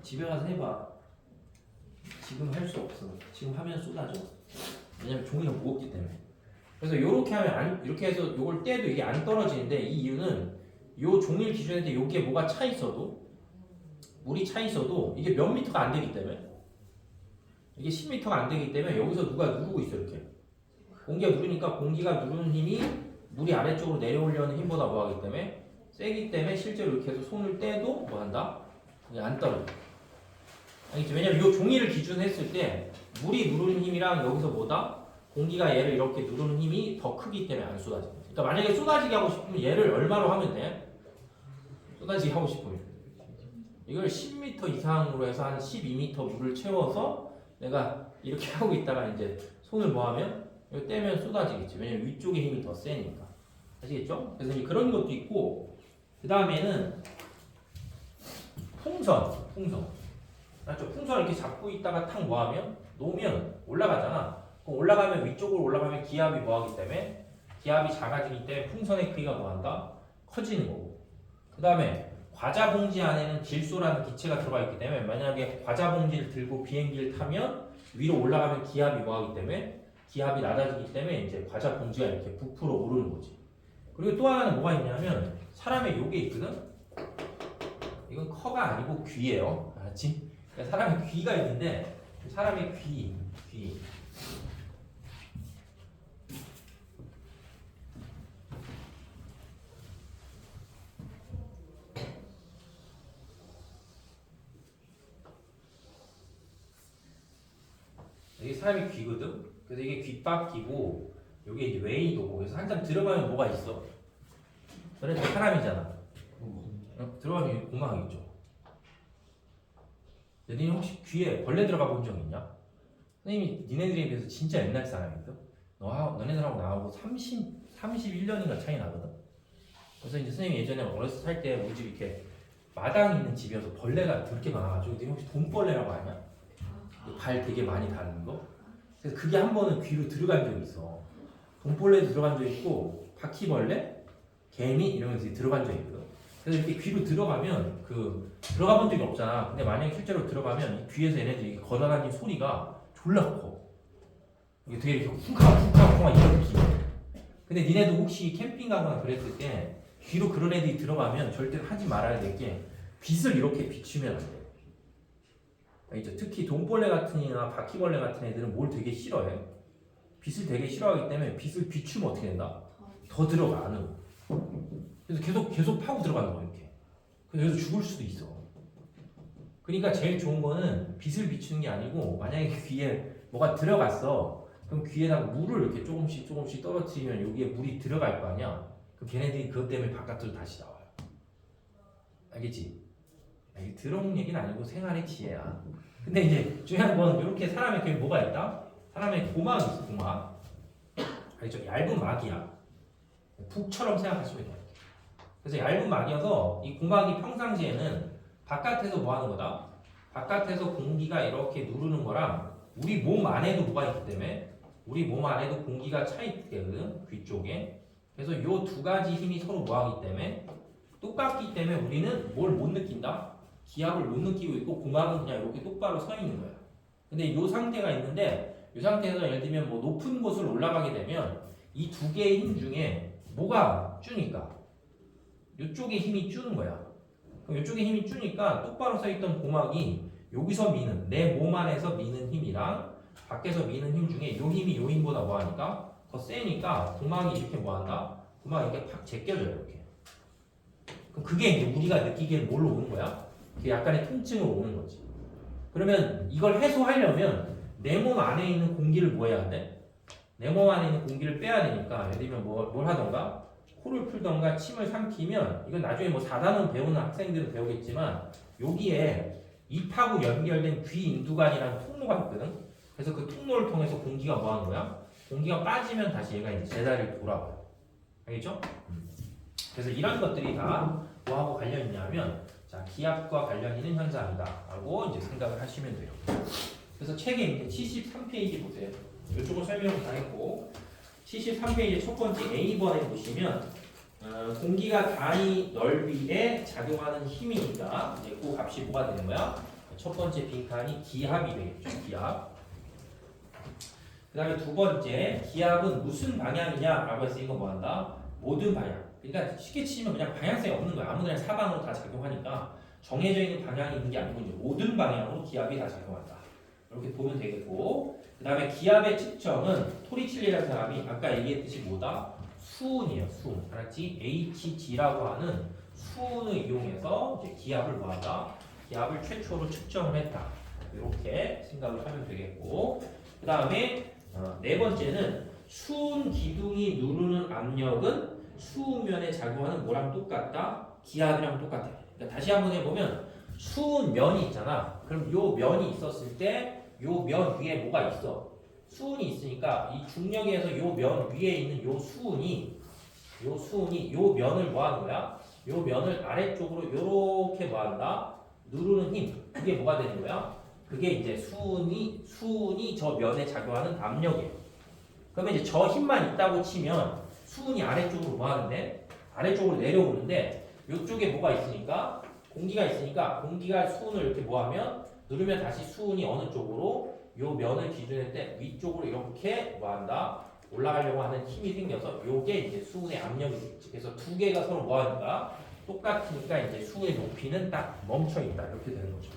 집에 가서 해봐. 지금 할 수 없어. 지금 하면 쏟아져. 왜냐면 종이가 무겁기 때문에. 그래서 이렇게 해서 요걸 떼도 이게 안 떨어지는데 이 이유는 요 종이를 기준에 때 여기에 뭐가 차 있어도 물이 차 있어도 이게 몇 미터가 안 되기 때문에 이게 10m가 안 되기 때문에 여기서 누가 누르고 있어 이렇게. 공기가 누르니까 공기가 누르는 힘이 물이 아래쪽으로 내려오려는 힘보다 뭐 하기 때문에 세기 때문에 실제로 이렇게 해서 손을 떼도 뭐 한다? 그게 안 떨어져. 알겠지? 왜냐면 이 종이를 기준했을 때 물이 누르는 힘이랑 여기서 뭐다? 공기가 얘를 이렇게 누르는 힘이 더 크기 때문에 안 쏟아져. 그러니까 만약에 쏟아지게 하고 싶으면 얘를 얼마로 하면 돼? 쏟아지게 하고 싶으면 이걸 10m 이상으로 해서 한 12m 물을 채워서 내가 이렇게 하고 있다가 이제 손을 뭐 하면 이거 떼면 쏟아지겠지. 왜냐면 위쪽에 힘이 더 세니까. 아시겠죠? 그래서 이제 그런 것도 있고 그 다음에는 풍선. 맞죠? 풍선을 이렇게 잡고 있다가 탁 뭐하면 놓으면 올라가잖아. 그럼 올라가면 위쪽으로 올라가면 기압이 뭐하기 때문에 기압이 작아지기 때문에 풍선의 크기가 뭐한다? 커지는 거고. 그 다음에 과자 봉지 안에는 질소라는 기체가 들어가 있기 때문에 만약에 과자 봉지를 들고 비행기를 타면 위로 올라가면 기압이 뭐하기 때문에 기압이 낮아지기 때문에 이제 과자 봉지가 이렇게 부풀어 오르는 거지. 그리고 또 하나는 뭐가 있냐면 사람의 요게 있거든. 이건 커가 아니고 귀예요. 알았지? 그러니까 사람의 귀가 있는데 사람의 귀. 이게 사람의 귀거든. 그래서 이게 귓바퀴고 여기 이제 웨이도고. 그래서 한참 들어가면 뭐가 있어? 너네 다 사람이잖아. 들어가면 공항이겠죠. 너네 혹시 귀에 벌레 들어가 본 적 있냐? 선생님이 니네들에 비해서 진짜 옛날 사람이거든. 너네들하고 나하고 31년인가 차이 나거든. 그래서 이제 선생님이 예전에 어렸을 때 살 때 우리 집 이렇게 마당 있는 집이어서 벌레가 그렇게 많아가지고 너네 혹시 돈벌레라고 아냐? 발 되게 많이 닳는 거? 그래서 그게 한 번은 귀로 들어간 적이 있어. 돈벌레도 들어간 적 있고 바퀴벌레, 개미 이런 게 들어간 적이 있거든. 그래서 이렇게 귀로 들어가면 들어가 본 적이 없잖아. 근데 만약에 실제로 들어가면 이 귀에서 얘네들이 이렇게 걷어다니는 소리가 졸라 커. 이게 되게 이렇게 쿵쾅쿵쾅쿵쾅 이런 느낌이야. 근데 니네도 혹시 캠핑 가거나 그랬을 때 귀로 그런 애들이 들어가면 절대 하지 말아야 될 게 빛을 이렇게 비추면 안 돼. 알겠죠? 특히 돈벌레 같은 애나 바퀴벌레 같은 애들은 뭘 되게 싫어해. 빛을 되게 싫어하기 때문에 빛을 비추면 어떻게 된다? 더 들어가 안으로. 그래서 계속 파고 들어가는 거야 이렇게. 그래서 죽을 수도 있어. 그러니까 제일 좋은 거는 빛을 비추는 게 아니고 만약에 귀에 뭐가 들어갔어. 그럼 귀에다가 물을 이렇게 조금씩 떨어뜨리면 여기에 물이 들어갈 거 아니야. 그럼 걔네들이 그것 때문에 바깥으로 다시 나와요. 알겠지? 이게 들어온 얘기는 아니고 생활의 지혜야. 근데 이제 중요한 건 이렇게 사람의 귀에 뭐가 있다? 사람의 고막이 있어. 고막. 알겠죠? 얇은 막이야. 북처럼 생각하시면 돼요. 그래서 얇은 막이어서 이 고막이 평상시에는 바깥에서 뭐 하는 거다? 바깥에서 공기가 이렇게 누르는 거랑 우리 몸 안에도 뭐가 있기 때문에 우리 몸 안에도 공기가 차 있거든. 귀 쪽에. 그래서 요 두 가지 힘이 서로 뭐 하기 때문에 똑같기 때문에 우리는 뭘 못 느낀다? 기압을 못 느끼고 있고 고막은 그냥 이렇게 똑바로 서 있는 거야. 근데 이 상태가 있는데 이 상태에서 예를 들면 뭐 높은 곳을 올라가게 되면 이 두 개의 힘 중에 뭐가 주니까 이쪽에 힘이 주는 거야. 그럼 이쪽에 힘이 주니까 똑바로 서 있던 고막이 여기서 미는 내 몸 안에서 미는 힘이랑 밖에서 미는 힘 중에 이 힘이 이 힘보다 뭐하니까 더 세니까 고막이 이렇게 뭐한다? 고막이 이렇게 팍 제껴져요 이렇게. 그럼 그게 이제 우리가 느끼기에 뭘로 오는 거야? 그게 약간의 통증으로 오는 거지. 그러면 이걸 해소하려면 내 몸 안에 있는 공기를 뭐 해야 돼? 내 몸 안에 있는 공기를 빼야 되니까 예를 들면 뭘 하던가 코를 풀던가 침을 삼키면 이건 나중에 뭐 4단원 배우는 학생들은 배우겠지만 여기에 입하고 연결된 귀 인두관이라는 통로가 있거든. 그래서 그 통로를 통해서 공기가 뭐 하는 거야? 공기가 빠지면 다시 얘가 이제 제자리를 돌아와요. 알겠죠? 그래서 이런 것들이 다 뭐하고 관련 있냐면 자, 기압과 관련 있는 현상이다 라고 이제 생각을 하시면 돼요. 그래서 책에 있는 73페이지 보세요. 이쪽은 설명을 다 했고 73페이지 첫 번째 A번에 보시면 공기가 닿은 넓이에 작용하는 힘이니까 이제 그 값이 뭐가 되는 거야? 첫 번째 빈칸이 기압이 되겠죠. 기압. 그 다음에 두 번째 기압은 무슨 방향이냐라고 해서 이거 뭐한다? 모든 방향. 그러니까 쉽게 치면 그냥 방향성이 없는 거야. 아무데나 사방으로 다 작용하니까 정해져 있는 방향이 있는 게 아니고 이제 모든 방향으로 기압이 다 작용한다. 이렇게 보면 되겠고 그 다음에 기압의 측정은 토리칠리라는 사람이 아까 얘기했듯이 뭐다? 수은이에요. 수은. 알았지? HG라고 하는 수은을 이용해서 이제 기압을 뭐한다? 기압을 최초로 측정을 했다. 이렇게 생각을 하면 되겠고 그 다음에 네 번째는 수은 기둥이 누르는 압력은 수면에 작용하는 뭐랑 똑같다? 기압이랑 똑같아. 그러니까 다시 한번 해보면 수은 면이 있잖아. 그럼 요 면이 있었을 때 요 면 위에 뭐가 있어? 수은이 있으니까 이 중력에서 요 면 위에 있는 요 수은이 요 면을 뭐 하는 거야? 요 면을 아래쪽으로 요렇게 뭐 한다? 누르는 힘. 그게 뭐가 되는 거야? 그게 이제 수은이 저 면에 작용하는 압력이에요. 그러면 이제 저 힘만 있다고 치면 수은이 아래쪽으로 뭐 하는데? 아래쪽으로 내려오는데 요쪽에 뭐가 있으니까? 공기가 있으니까 공기가 수은을 이렇게 뭐 하면 누르면 다시 수은이 어느 쪽으로 요 면을 기준할 때 위쪽으로 이렇게 뭐 한다? 올라가려고 하는 힘이 생겨서 요게 이제 수은의 압력이 되겠지. 그래서 두 개가 서로 뭐 하니까 똑같으니까 이제 수의 높이는 딱 멈춰 있다. 이렇게 되는 거죠.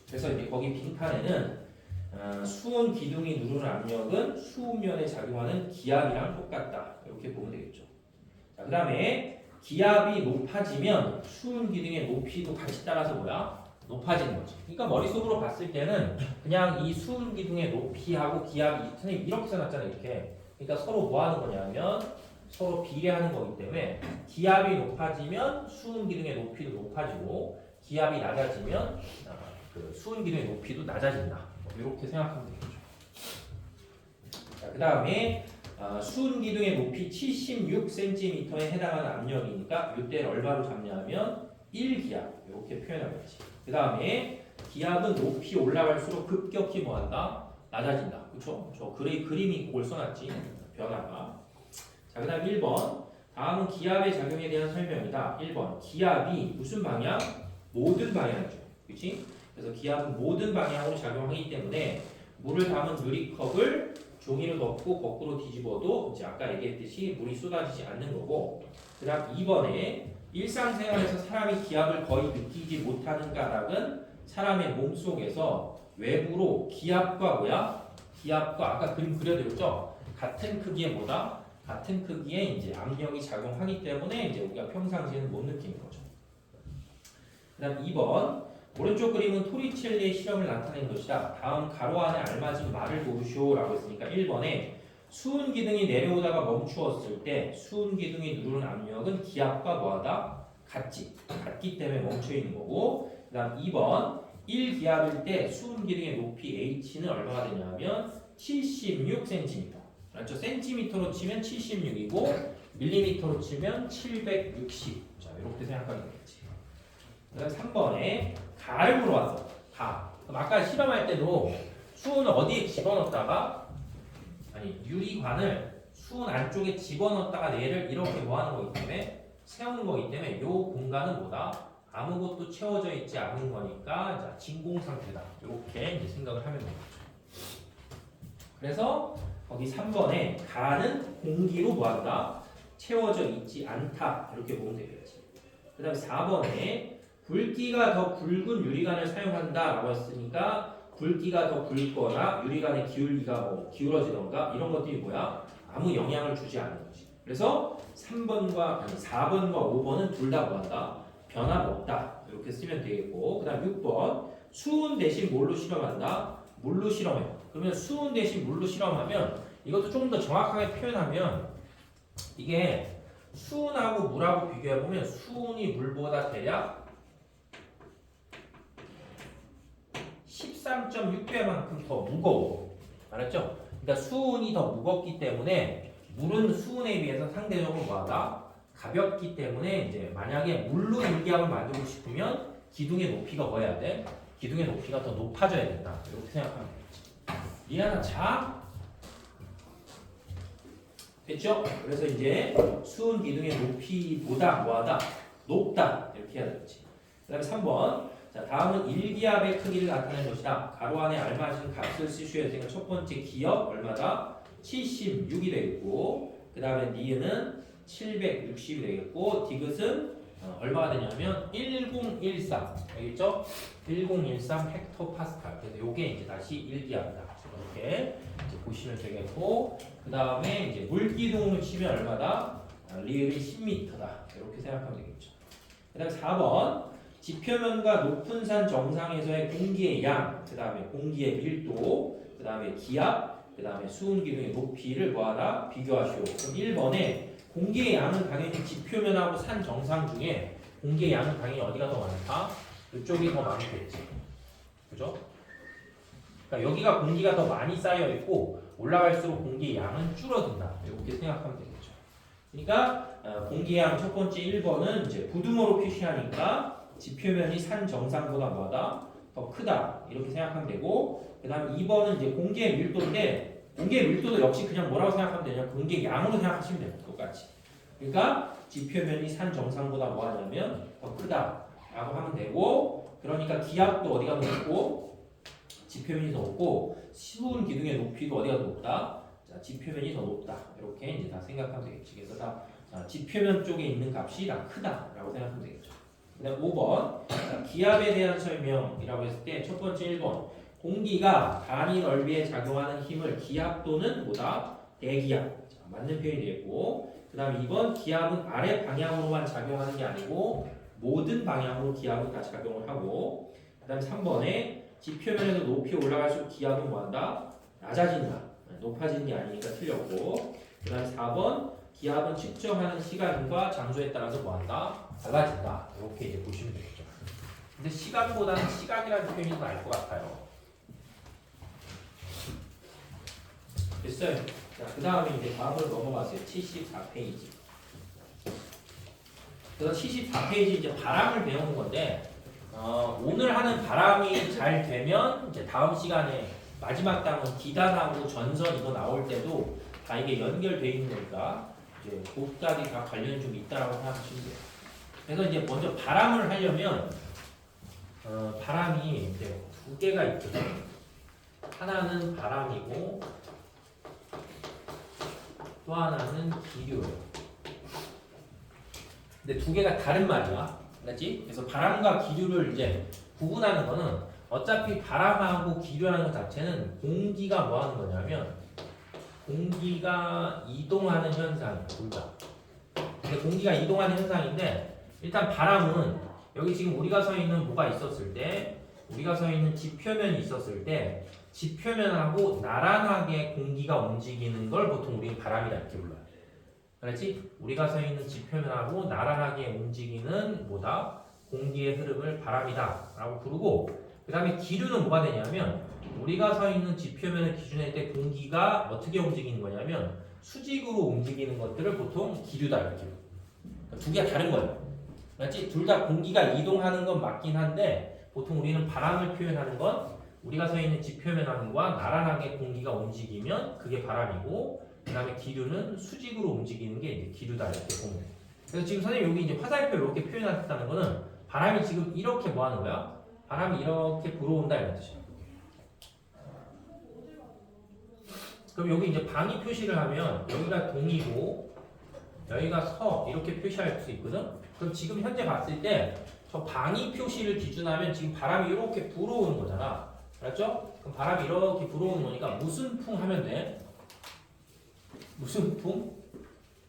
그래서 이제 거기 빈칸에는 수은 기둥이 누르는 압력은 수면에 작용하는 기압이랑 똑같다. 이렇게 보면 되겠죠. 자, 그 다음에 기압이 높아지면 수은 기둥의 높이도 같이 따라서 뭐야? 높아지는 거지. 그러니까 머릿속으로 봤을 때는 그냥 이 수은 기둥의 높이하고 기압이 선생님 이렇게 써놨잖아요. 이렇게. 그러니까 서로 뭐 하는 거냐면 서로 비례하는 거기 때문에 기압이 높아지면 수은 기둥의 높이도 높아지고 기압이 낮아지면 그 수은 기둥의 높이도 낮아진다. 이렇게 생각하면 되겠죠. 자, 그 다음에 수은 기둥의 높이 76cm에 해당하는 압력이니까 이때를 얼마로 잡냐면 1기압 이렇게 표현하겠지. 그 다음에 기압은 높이 올라갈수록 급격히 뭐한다? 낮아진다. 그렇죠? 저 그림이 그걸 써놨지. 변화가. 자, 그 다음 1번. 다음은 기압의 작용에 대한 설명이다. 1번. 기압이 무슨 방향? 모든 방향이죠. 그렇지? 그래서 기압은 모든 방향으로 작용하기 때문에 물을 담은 유리컵을 종이를 덮고 거꾸로 뒤집어도 이제 아까 얘기했듯이 물이 쏟아지지 않는 거고, 그 다음 2번에 일상생활에서 사람이 기압을 거의 느끼지 못하는 까닭은 사람의 몸속에서 외부로 기압과 뭐야? 기압과 아까 그림 그려드렸죠? 같은 크기의 뭐다? 같은 크기의 이제 압력이 작용하기 때문에 이제 우리가 평상시에는 못 느끼는 거죠. 그 다음 2번 오른쪽 그림은 토리첼리의 실험을 나타낸 것이다. 다음 가로 안에 알맞은 말을 고르시오 라고 했으니까 1번에 수은 기둥이 내려오다가 멈추었을 때 수은 기둥이 누르는 압력은 기압과 뭐하다? 같기 때문에 멈춰 있는 거고, 그 다음 2번 1기압일 때 수은 기둥의 높이 H는 얼마가 되냐면 76cm. 그렇죠? 센티미터로 치면 76이고 밀리미터로 치면 760. 자, 이렇게 생각하면 되겠지. 그 다음 3번에 가를 물어봤어. 가. 그럼 아까 실험할 때도 수은을 어디에 집어넣었다가 유리관을 수은 안쪽에 집어넣었다가 얘를 이렇게 뭐 하는 거기 때문에 세우는 거기 때문에 이 공간은 뭐다? 아무것도 채워져 있지 않은 거니까 자, 진공 상태다. 이렇게 이제 생각을 하면 되겠죠. 그래서 거기 3번에 가는 공기로 뭐한다? 채워져 있지 않다. 이렇게 보면 되겠지. 그 다음에 4번에 굵기가 더 굵은 유리관을 사용한다라고 했으니까 굵기가 더 굵거나 유리관의 기울기가 뭐 기울어지던가 이런 것들이 뭐야? 아무 영향을 주지 않는 거지. 그래서 4번과 5번은 둘 다 뭐한다? 변화없다. 이렇게 쓰면 되겠고, 그 다음 6번 수은 대신 뭘로 실험한다? 물로 실험해. 그러면 수은 대신 물로 실험하면 이것도 조금 더 정확하게 표현하면 이게 수은하고 물하고 비교해보면 수은이 물보다 대략 13.6배만큼 더 무거워. 알았죠? 그러니까 수은이 더 무겁기 때문에 물은 수은에 비해서 상대적으로 뭐하다? 가볍기 때문에 이제 만약에 물로 일기압을 만들고 싶으면 기둥의 높이가 뭐 해야 돼? 기둥의 높이가 더 높아져야 된다. 이렇게 생각하면 되겠지. 이해하나? 자, 됐죠? 그래서 이제 수은 기둥의 높이보다 뭐하다? 높다. 이렇게 해야 되겠지. 그 다음에 3번. 자, 다음은 1기압의 크기를 나타낸 것이다. 가로 안에 알맞은 값을 쓰셔야 되니까 첫 번째 기압 얼마다? 76이 되겠고, 그 다음에 니은은 760이 되겠고, 디귿은 얼마가 되냐면 1013. 알겠죠? 1013 헥토파스칼. 그래서 요게 이제 다시 1기압이다. 이렇게 이제 보시면 되겠고, 그 다음에 이제 물기둥으로 치면 얼마다? 리을이 10m다. 이렇게 생각하면 되겠죠. 그 다음에 4번. 지표면과 높은 산 정상에서의 공기의 양, 그 다음에 공기의 밀도, 그 다음에 기압, 그 다음에 수은 기둥의 높이를 뭐하다? 비교하시오. 그럼 1번에 공기의 양은 당연히 지표면하고 산 정상 중에 공기의 양은 당연히 어디가 더 많다? 이쪽이 더 많겠지. 그죠? 그러니까 여기가 공기가 더 많이 쌓여 있고 올라갈수록 공기의 양은 줄어든다. 이렇게 생각하면 되겠죠. 그러니까 공기의 양 첫 번째 1번은 이제 부등호로 표시하니까 지표면이 산 정상보다 뭐다? 더 크다. 이렇게 생각하면 되고, 그 다음 2번은 이제 공기의 밀도인데, 공기의 밀도도 역시 그냥 뭐라고 생각하면 되냐? 공기의 양으로 생각하시면 돼요. 똑같이. 그러니까 지표면이 산 정상보다 뭐 하냐면 더 크다. 라고 하면 되고, 그러니까 기압도 어디가 높고, 지표면이 더 높고, 수은 기둥의 높이도 어디가 더 높다? 자, 지표면이 더 높다. 이렇게 이제 다 생각하면 되겠지. 그래서 다 지표면 쪽에 있는 값이 다 크다. 라고 생각하면 되겠죠. 그 다음 5번 자, 기압에 대한 설명이라고 했을 때 첫 번째 1번 공기가 단위 넓이에 작용하는 힘을 기압 또는 뭐다? 대기압. 자, 맞는 표현이 되겠고, 그 다음 2번 기압은 아래 방향으로만 작용하는 게 아니고 모든 방향으로 기압은 다 작용을 하고, 그 다음 3번에 지표면에서 높이 올라갈수록 기압은 뭐한다? 낮아진다. 높아지는 게 아니니까 틀렸고, 그 다음 4번 기압은 측정하는 시간과 장소에 따라서 뭐한다? 달라진다. 이렇게 이제 보시면 되겠죠. 근데 시간보다는 시각이라는 표현이 더 나을 것 같아요. 됐어요. 자, 그 다음에 이제 다음으로 넘어가세요. 74페이지. 그래서 74페이지 이제 바람을 배우는 건데, 오늘 하는 바람이 잘 되면 이제 다음 시간에 마지막 단원 기단하고 전선 이거 나올 때도 다 이게 연결돼 있는 거니까 이제 그까지 다 관련이 좀 있다라고 생각하시면 돼요. 그래서 이제 먼저 바람을 하려면 바람이 이제 두 개가 있거든요. 하나는 바람이고 또 하나는 기류예요. 근데 두 개가 다른 말이야. 알았지? 그래서 바람과 기류를 이제 구분하는 거는 어차피 바람하고 기류하는 것 자체는 공기가 뭐 하는 거냐면 공기가 이동하는 현상이에요. 둘 다. 근데 공기가 이동하는 현상인데 일단 바람은 여기 지금 우리가 서 있는 뭐가 있었을 때 우리가 서 있는 지표면이 있었을 때 지표면하고 나란하게 공기가 움직이는 걸 보통 우리는 바람이라 이렇게 불러요. 알았지? 우리가 서 있는 지표면하고 나란하게 움직이는 뭐다? 공기의 흐름을 바람이다 라고 부르고 그 다음에 기류는 뭐가 되냐면 우리가 서 있는 지표면을 기준할 때 공기가 어떻게 움직이는 거냐면 수직으로 움직이는 것들을 보통 기류다 이렇게 불러요. 두 개가 다른 거예요. 알았지? 둘 다 공기가 이동하는 건 맞긴 한데 보통 우리는 바람을 표현하는 건 우리가 서 있는 지표면과 나란하게 공기가 움직이면 그게 바람이고 그 다음에 기류는 수직으로 움직이는 게 이제 기류다 이렇게 보면 돼요. 그래서 지금 선생님 여기 이제 화살표 이렇게 표현했다는 거는 바람이 지금 이렇게 뭐 하는 거야? 바람이 이렇게 불어온다 이런 뜻이야. 그럼 여기 이제 방위 표시를 하면 여기가 동이고 여기가 서 이렇게 표시할 수 있거든? 그럼 지금 현재 봤을 때 저 방위 표시를 기준하면 지금 바람이 이렇게 불어오는 거잖아. 알았죠? 그럼 바람이 이렇게 불어오는 거니까 무슨 풍 하면 돼? 무슨 풍?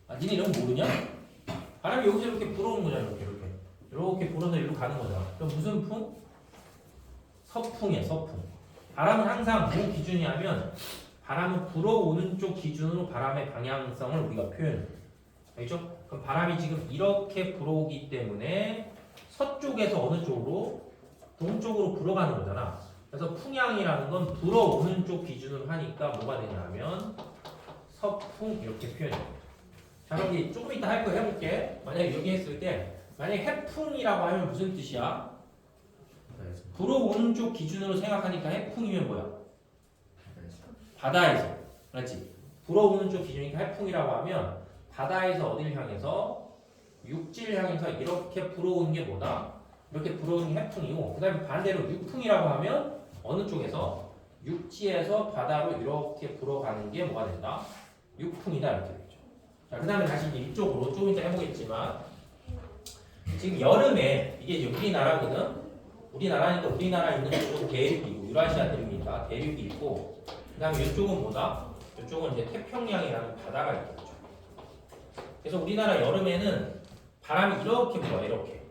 아, 니네 이런 거 모르냐? 바람이 여기서 이렇게 불어오는 거잖아. 이렇게 불어서 이리로 가는 거잖아. 그럼 무슨 풍? 서풍이야, 서풍. 바람은 항상 뭐 기준이냐면 바람은 불어오는 쪽 기준으로 바람의 방향성을 우리가 표현해. 알겠죠? 그럼 바람이 지금 이렇게 불어오기 때문에 서쪽에서 어느 쪽으로? 동쪽으로 불어가는 거잖아. 그래서 풍향이라는 건 불어오는 쪽 기준으로 하니까 뭐가 되냐면 서풍 이렇게 표현해요. 자 그럼 이제 조금 이따 할 거 해볼게. 만약에 여기 했을 때 만약에 해풍이라고 하면 무슨 뜻이야? 불어오는 쪽 기준으로 생각하니까 해풍이면 뭐야? 바다에서. 그렇지? 불어오는 쪽 기준이니까 해풍이라고 하면 바다에서 어딜 향해서? 육지를 향해서 이렇게 불어오는 게 뭐다? 이렇게 불어오는 게 해풍이고 그 다음에 반대로 육풍이라고 하면 어느 쪽에서? 육지에서 바다로 이렇게 불어가는 게 뭐가 된다? 육풍이다 이렇게 되죠. 자, 그 다음에 다시 이제 이쪽으로 조금 이따 해보겠지만 지금 여름에 이게 이제 우리나라거든. 우리나라니까 우리나라 있는 쪽은 대륙이고 유라시아 대륙이니까 대륙이 있고 그 다음에 이쪽은 뭐다? 이쪽은 이제 태평양이라는 바다가 있겠죠. 그래서 우리나라 여름에는 바람이 이렇게 불어 이렇게.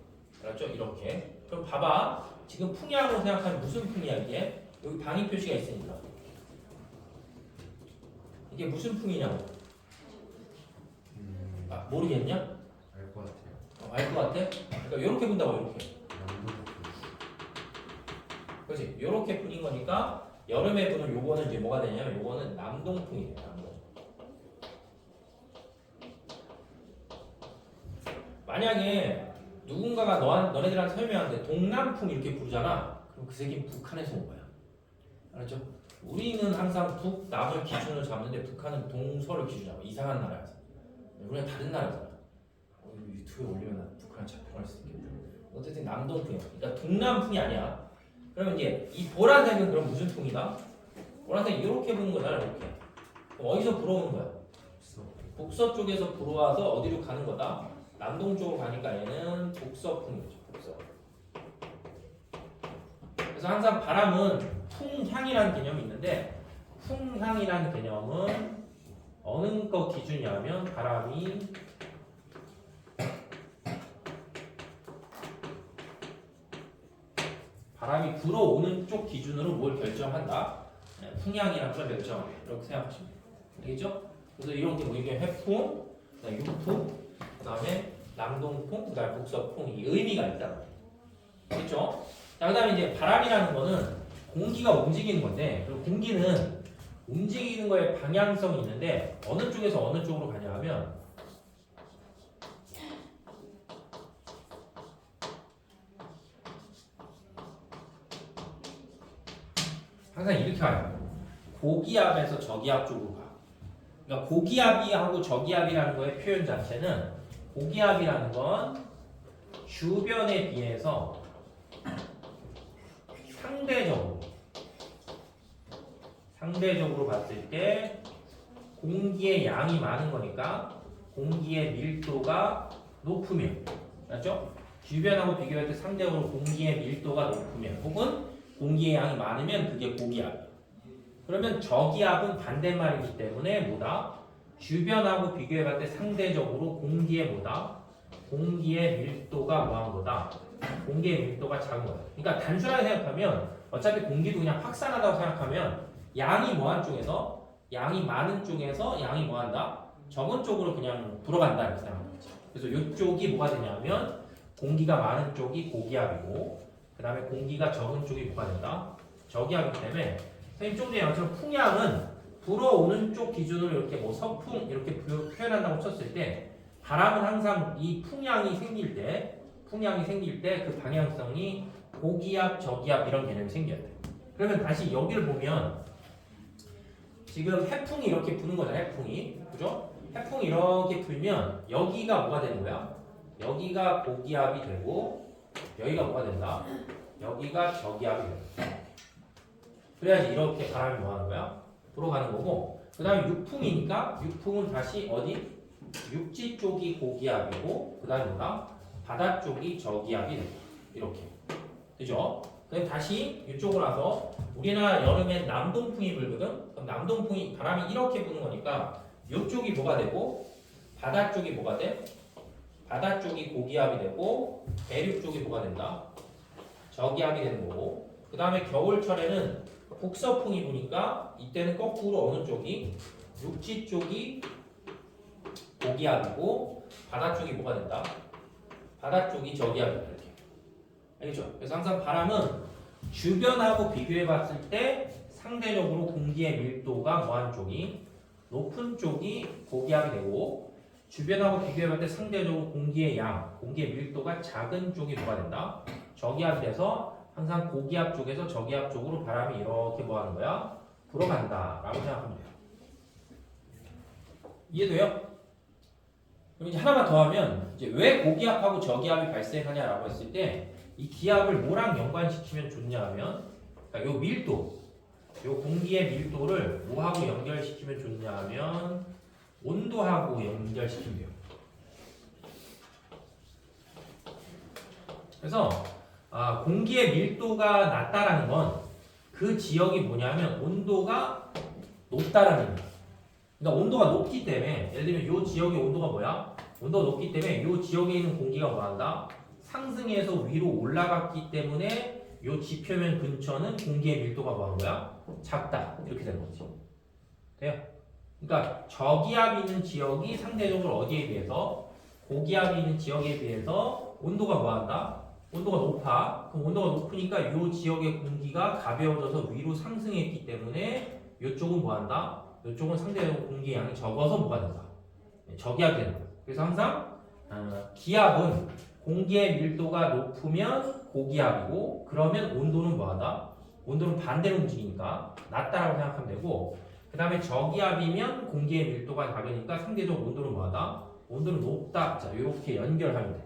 그렇죠? 이렇게. 그럼 봐봐. 지금 풍향으로 생각하면 무슨 풍이야 이게? 여기 방위 표시가 있으니까. 이게 무슨 풍이냐고. 아, 모르겠냐? 알 것 같아요. 알 것 같아? 그러니까 이렇게 분다고 이렇게. 그렇지? 이렇게 분인 거니까 여름에 부는 요거는 이제 뭐가 되냐면 요거는 남동풍이에요. 남동. 만약에 누군가가 너네들한테 설명하는데 동남풍 이렇게 부르잖아. 그럼 그 새끼는 북한에서 온 거야. 알았죠? 우리는 항상 북남을 기준으로 잡는데 북한은 동서를 기준으로 잡아. 이상한 나라여서. 우리는 다른 나라잖아. 유튜브에 올리면 북한 잡혀갈 수 있겠다. 어쨌든 남동풍이야. 그러니까 동남풍이 아니야. 그러면 이제 이 보라색은 그럼 무슨 풍이다? 보라색 이렇게 부는 거잖아. 이렇게. 그럼 어디서 불어오는 거야? 북서쪽에서 불어와서 어디로 가는 거다? 남동쪽으로 가니까 얘는 북서풍이죠. 북서. 그래서 항상 바람은 풍향이라는 개념이 있는데 풍향이라는 개념은 어느 거 기준이냐면 바람이 불어오는 쪽 기준으로 뭘 결정한다? 풍향이라는 걸 결정한다. 이렇게 생각하시면 돼요. 알겠죠? 그래서 이런 게 뭐 이게 해풍, 그다음에 육풍, 그다음에 남동풍, 그다음에 북서풍 이 의미가 있다. 그렇죠? 자, 그다음에 이제 바람이라는 거는 공기가 움직이는 건데, 그리고 공기는 움직이는 거에 방향성이 있는데 어느 쪽에서 어느 쪽으로 가냐 하면 항상 이렇게 가요. 고기압에서 저기압 쪽으로 가. 그러니까 고기압이하고 저기압이라는 거의 표현 자체는 고기압이라는 건 주변에 비해서 상대적으로 봤을 때 공기의 양이 많은 거니까 공기의 밀도가 높으면, 맞죠? 주변하고 비교할 때 상대적으로 공기의 밀도가 높으면 혹은 공기의 양이 많으면 그게 고기압이에요. 그러면 저기압은 반대말이기 때문에 뭐다? 주변하고 비교해봤을 때 상대적으로 공기의 뭐다? 공기의 밀도가 뭐한 거다? 공기의 밀도가 작은 거다. 그러니까 단순하게 생각하면 어차피 공기도 그냥 확산하다고 생각하면 양이 뭐한 쪽에서 양이 많은 쪽에서 양이 뭐한다? 적은 쪽으로 그냥 불어간다 이렇게 생각하는 거지. 그래서 이쪽이 뭐가 되냐면 공기가 많은 쪽이 고기압이고 그 다음에 공기가 적은 쪽이 뭐가 된다? 저기압이기 때문에 선생님 좀 전에 말처럼 풍량은 불어오는 쪽 기준으로 이렇게 뭐 서풍 이렇게 표현한다고 쳤을 때 바람은 항상 이 풍량이 생길 때 그 방향성이 고기압, 저기압 이런 개념이 생겨야 돼. 그러면 다시 여기를 보면 지금 해풍이 이렇게 부는 거잖아. 해풍이. 그죠? 해풍이 이렇게 불면 여기가 뭐가 되는 거야? 여기가 고기압이 되고 여기가 뭐가 된다? 여기가 저기압이 된다. 그래야지 이렇게 바람이 뭐 하는 거야? 불어가는 거고 그 다음에 육풍이니까 육풍은 다시 어디? 육지 쪽이 고기압이고 그 다음에 뭐다? 바다 쪽이 저기압이 된다. 이렇게. 그죠? 그럼 다시 이쪽으로 와서 우리나라 여름엔 남동풍이 불거든? 그럼 남동풍이 바람이 이렇게 부는 거니까 이쪽이 뭐가 되고 바다 쪽이 뭐가 돼? 바다 쪽이 고기압이 되고 대륙 쪽이 뭐가 된다? 저기압이 되는 거고 그 다음에 겨울철에는 북서풍이 부니까 이때는 거꾸로 어느 쪽이? 육지 쪽이 고기압이고 바다 쪽이 뭐가 된다? 바다 쪽이 저기압이 된다. 알겠죠? 그래서 항상 바람은 주변하고 비교해 봤을 때 상대적으로 공기의 밀도가 뭐한 쪽이? 높은 쪽이 고기압이 되고 주변하고 비교해 봤을 때 상대적으로 공기의 양, 공기의 밀도가 작은 쪽이 뭐가 된다? 저기압이 돼서 항상 고기압 쪽에서 저기압 쪽으로 바람이 이렇게 뭐 하는 거야? 불어간다 라고 생각하면 돼요. 이해돼요? 그럼 이제 하나만 더 하면 이제 왜 고기압하고 저기압이 발생하냐라고 했을 때 이 기압을 뭐랑 연관시키면 좋냐 하면 그러니까 요 밀도, 요 공기의 밀도를 뭐하고 연결시키면 좋냐 하면 온도하고 연결시키면 돼요. 그래서 공기의 밀도가 낮다라는 건 그 지역이 뭐냐면 온도가 높다라는 거예요. 그러니까 온도가 높기 때문에 예를 들면 이 지역의 온도가 뭐야? 온도가 높기 때문에 이 지역에 있는 공기가 뭐한다? 상승해서 위로 올라갔기 때문에 이 지표면 근처는 공기의 밀도가 뭐한 거야? 작다 이렇게 되는 거지. 돼요? 그러니까 저기압이 있는 지역이 상대적으로 어디에 비해서 고기압이 있는 지역에 비해서 온도가 뭐한다? 온도가 높아. 그럼 온도가 높으니까 이 지역의 공기가 가벼워져서 위로 상승했기 때문에 이쪽은 뭐한다? 이쪽은 상대적으로 공기의 양이 적어서 뭐가 된다? 저기압이 되는 거야. 그래서 항상 기압은 공기의 밀도가 높으면 고기압이고 그러면 온도는 뭐하다? 온도는 반대로 움직이니까 낮다라고 생각하면 되고 그 다음에 저기압이면 공기의 밀도가 작으니까 상대적으로 온도는 뭐하다? 온도는 높다. 자, 이렇게 연결하면 돼.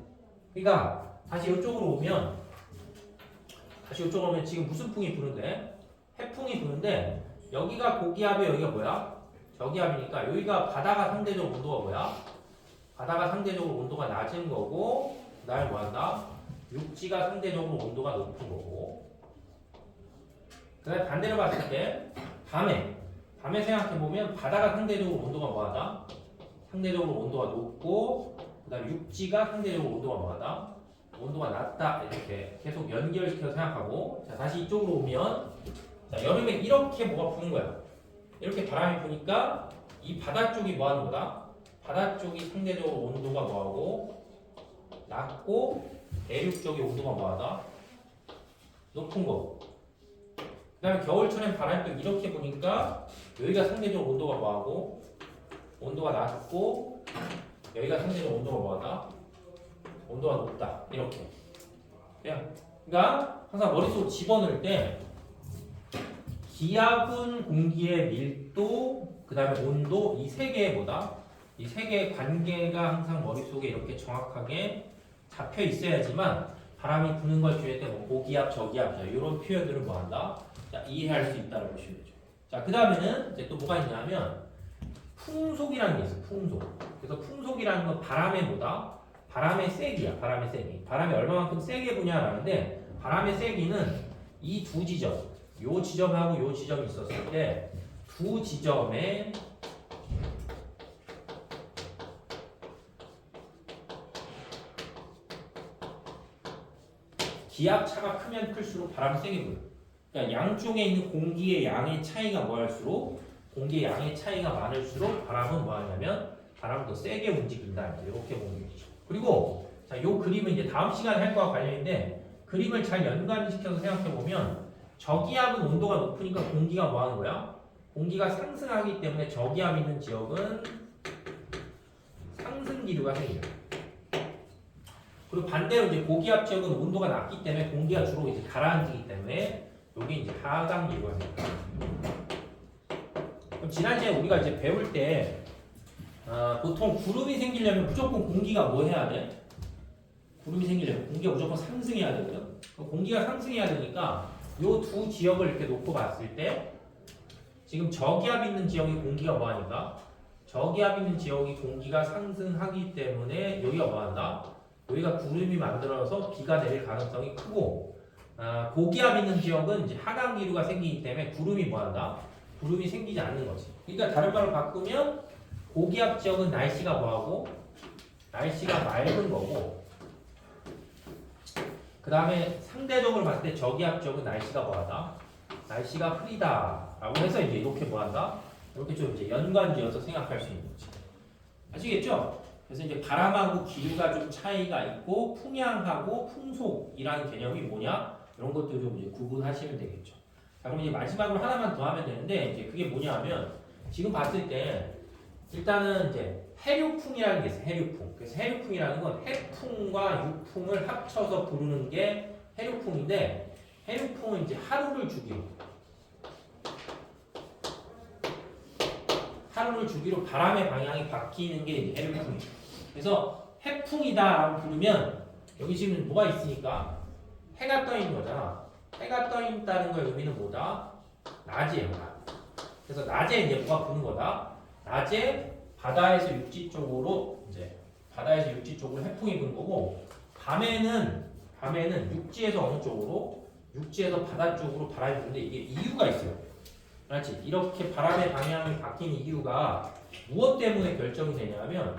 그러니까 다시 이쪽으로 오면 지금 무슨 풍이 부는데? 해풍이 부는데 여기가 고기압이 여기가 뭐야? 저기압이니까 여기가 바다가 상대적으로 온도가 뭐야? 바다가 상대적으로 온도가 낮은 거고 그 다음에 뭐한다? 육지가 상대적으로 온도가 높은 거고 그 다음에 반대로 봤을 때 밤에 생각해보면 바다가 상대적으로 온도가 뭐하다? 상대적으로 온도가 높고 그 다음에 육지가 상대적으로 온도가 뭐하다? 온도가 낮다 이렇게 계속 연결시켜서 생각하고 자 다시 이쪽으로 오면 자 여름에 이렇게 뭐가 부는 거야 이렇게 바람이 부니까 이 바다 쪽이 뭐하는 거다? 바다 쪽이 상대적으로 온도가 뭐하고 낮고 대륙 쪽의 온도가 뭐하다 높은 거. 그 다음에 겨울철엔 바람이 이렇게 보니까 여기가 상대적으로 온도가 뭐하고 온도가 낮고 여기가 상대적으로 온도가 뭐하다 온도가 높다 이렇게. 그러니까 항상 머릿속으로 집어넣을 때 기압은 공기의 밀도 그 다음에 온도 이 세 개의 뭐다 이 세 개의 관계가 항상 머릿속에 이렇게 정확하게 잡혀 있어야지만 바람이 부는 걸 주의할 때뭐 고기압 저기압 이런 표현들을 뭐한다 자, 이해할 수 있다고 보시면 되죠. 자, 그 다음에는 이제 또 뭐가 있냐면 풍속이라는 게 있어요. 풍속. 그래서 풍속이라는 건 바람의 뭐다? 바람의 세기야. 바람의 세기. 바람이 얼마만큼 세게 부냐라는데 바람의 세기는 이 두 지점, 요 지점하고 요 지점이 있었을 때 두 지점의 기압 차가 크면 클수록 바람이 세게 불어요. 그러니까 양쪽에 있는 공기의 양의 차이가 뭐할수록 공기의 양의 차이가 많을수록 바람은 뭐하냐면 바람은 더 세게 움직인다 이렇게 보면 되죠. 그리고 자, 요 그림은 이제 다음 시간에 할 거와 관련인데 그림을 잘 연관시켜서 생각해 보면 저기압은 온도가 높으니까 공기가 뭐하는 거야? 공기가 상승하기 때문에 저기압 있는 지역은 상승 기류가 생겨요. 그리고 반대로 이제 고기압 지역은 온도가 낮기 때문에 공기가 주로 이제 가라앉기 때문에 여기 이제 하강 기류가 생겨요. 그럼 지난주에 우리가 이제 배울 때 보통 구름이 생기려면 무조건 공기가 뭐 해야 돼? 구름이 생기려면 공기가 무조건 상승해야 되거든. 그럼 공기가 상승해야 되니까 이 두 지역을 이렇게 놓고 봤을 때 지금 저기압 있는 지역이 공기가 뭐하니까 저기압 있는 지역이 공기가 상승하기 때문에 여기가 뭐한다? 여기가 구름이 만들어서 비가 내릴 가능성이 크고 고기압 있는 지역은 이제 하강 기류가 생기기 때문에 구름이 뭐한다? 구름이 생기지 않는 거지. 그러니까 다른 말로 바꾸면 고기압 지역은 날씨가 뭐하고 날씨가 맑은 거고 그 다음에 상대적으로 봤을 때 저기압 지역은 날씨가 뭐하다? 날씨가 흐리다 라고 해서 이제 이렇게 뭐한다? 이렇게 좀 이제 연관지어서 생각할 수 있는 거지. 아시겠죠? 그래서 이제 바람하고 기류가 좀 차이가 있고 풍향하고 풍속이라는 개념이 뭐냐? 이런 것도 좀 이제 구분하시면 되겠죠. 자, 그럼 이제 마지막으로 하나만 더 하면 되는데 이제 그게 뭐냐면 지금 봤을 때 일단은 이제 해류풍이라는 게 있어요. 해류풍. 그래서 해류풍이라는 건 해풍과 유풍을 합쳐서 부르는 게 해류풍인데 해류풍은 이제 하루를 주기로 바람의 방향이 바뀌는 게 이제 해류풍이에요. 그래서 해풍이다라고 부르면 여기 지금 뭐가 있으니까 해가 떠 있는 거잖아. 해가 떠 있다는 거의 의미는 뭐다? 낮이에요. 그래서 낮에 이제 뭐가 부는 거다? 낮에 바다에서 육지 쪽으로 해풍이 부는 거고 밤에는 육지에서 어느 쪽으로? 육지에서 바다 쪽으로 바람이 부는데 이게 이유가 있어요. 맞지? 이렇게 바람의 방향이 바뀌는 이유가 무엇 때문에 결정이 되냐면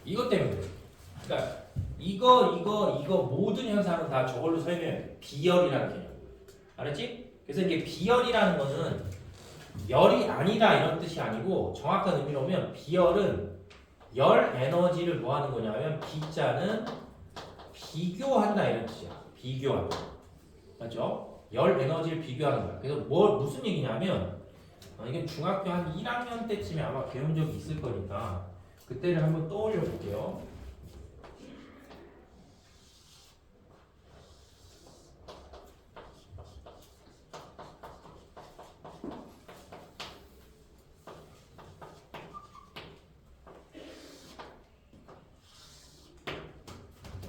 이것 때문에 그래요. 그러니까 이거 모든 현상은 다 저걸로 설명해 돼. 비열이라는 개념. 알았지? 그래서 이게 비열이라는 거는 열이 아니다 이런 뜻이 아니고 정확한 의미로 보면 비열은 열 에너지를 뭐 하는 거냐면 비자는 비교한다 이런 뜻이야. 비교한다. 맞죠? 열 에너지를 비교하는 거야. 그래서 무슨 얘기냐면 이게 중학교 한 1학년 때쯤에 아마 배운 적이 있을 거니까 그때를 한번 떠올려 볼게요.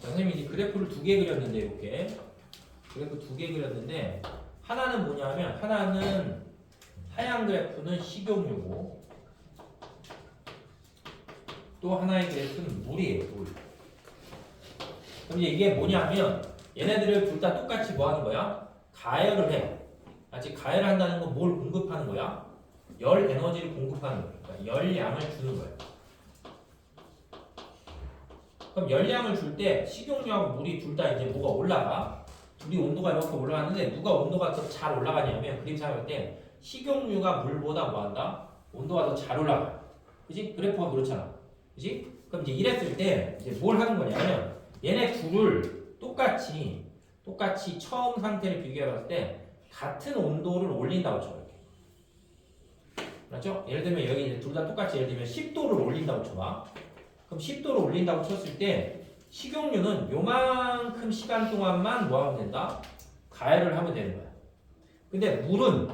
선생님이 그래프를 두 개 그렸는데 이렇게 그래프 두 개 그렸는데 하나는 뭐냐면 하나는 하얀 그래프는 식용유고 또 하나의 그래프는 물이에요. 물. 그럼 이제 이게 뭐냐면 얘네들을 둘 다 똑같이 뭐 하는 거야? 가열을 해. 마치 가열을 한다는 건 뭘 공급하는 거야? 열 에너지를 공급하는 거야. 그러니까 열량을 주는 거야. 그럼 열량을 줄 때 식용유하고 물이 둘 다 이제 뭐가 올라가. 둘이 온도가 이렇게 올라가는데 누가 온도가 더 잘 올라가냐면 그림 사용할 때 식용유가 물보다 뭐한다? 온도가 더 잘 올라가요. 그지? 그래프가 그렇잖아. 그지? 그럼 이제 이랬을 때 이제 뭘 하는 거냐면 얘네 둘을 똑같이 처음 상태를 비교해 봤을 때 같은 온도를 올린다고 쳐요. 맞죠? 예를 들면 여기 이제 둘 다 똑같이 예를 들면 10도를 올린다고 쳐봐. 그럼 10도를 올린다고 쳤을 때 식용유는 요만큼 시간 동안만 뭐 하면 된다? 가열을 하면 되는 거야. 근데 물은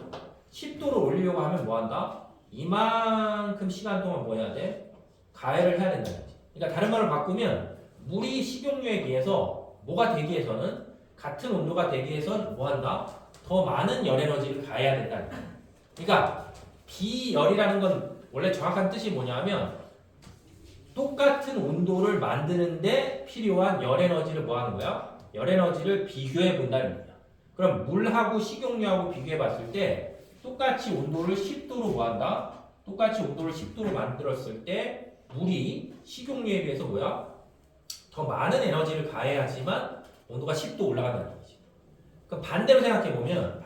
10도를 올리려고 하면 뭐 한다? 이만큼 시간 동안 뭐 해야 돼? 가열을 해야 된다는 거지. 그러니까 다른 말로 바꾸면 물이 식용유에 비해서 뭐가 되기 위해서는 같은 온도가 되기 위해서는 뭐 한다? 더 많은 열 에너지를 가해야 된다는 거야. 그러니까 비열이라는 건 원래 정확한 뜻이 뭐냐면 똑같은 온도를 만드는데 필요한 열 에너지를 뭐 하는 거야? 열 에너지를 비교해 본다는 거야. 그럼 물하고 식용유하고 비교해 봤을 때 똑같이 온도를 10도로 뭐 한다? 똑같이 온도를 10도로 만들었을 때 물이 식용유에 비해서 뭐야? 더 많은 에너지를 가해야지만 온도가 10도 올라간다는 거지. 그럼 반대로 생각해 보면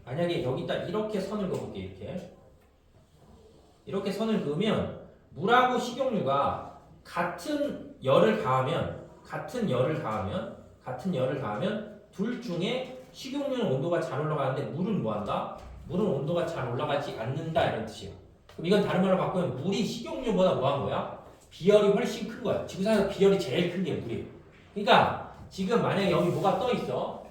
만약에 여기다 이렇게 선을 그어볼게. 이렇게 선을 그으면 물하고 식용유가 같은 열을 가하면 둘 중에 식용유는 온도가 잘 올라가는데 물은 뭐한다? 물은 온도가 잘 올라가지 않는다 이런 뜻이에요. 그럼 이건 다른 말로 바꾸면 물이 식용유보다 뭐한 거야? 비열이 훨씬 큰 거야. 지구상에서 비열이 제일 큰 게 물이에요. 그러니까 지금 만약에 여기 뭐가 떠 있어?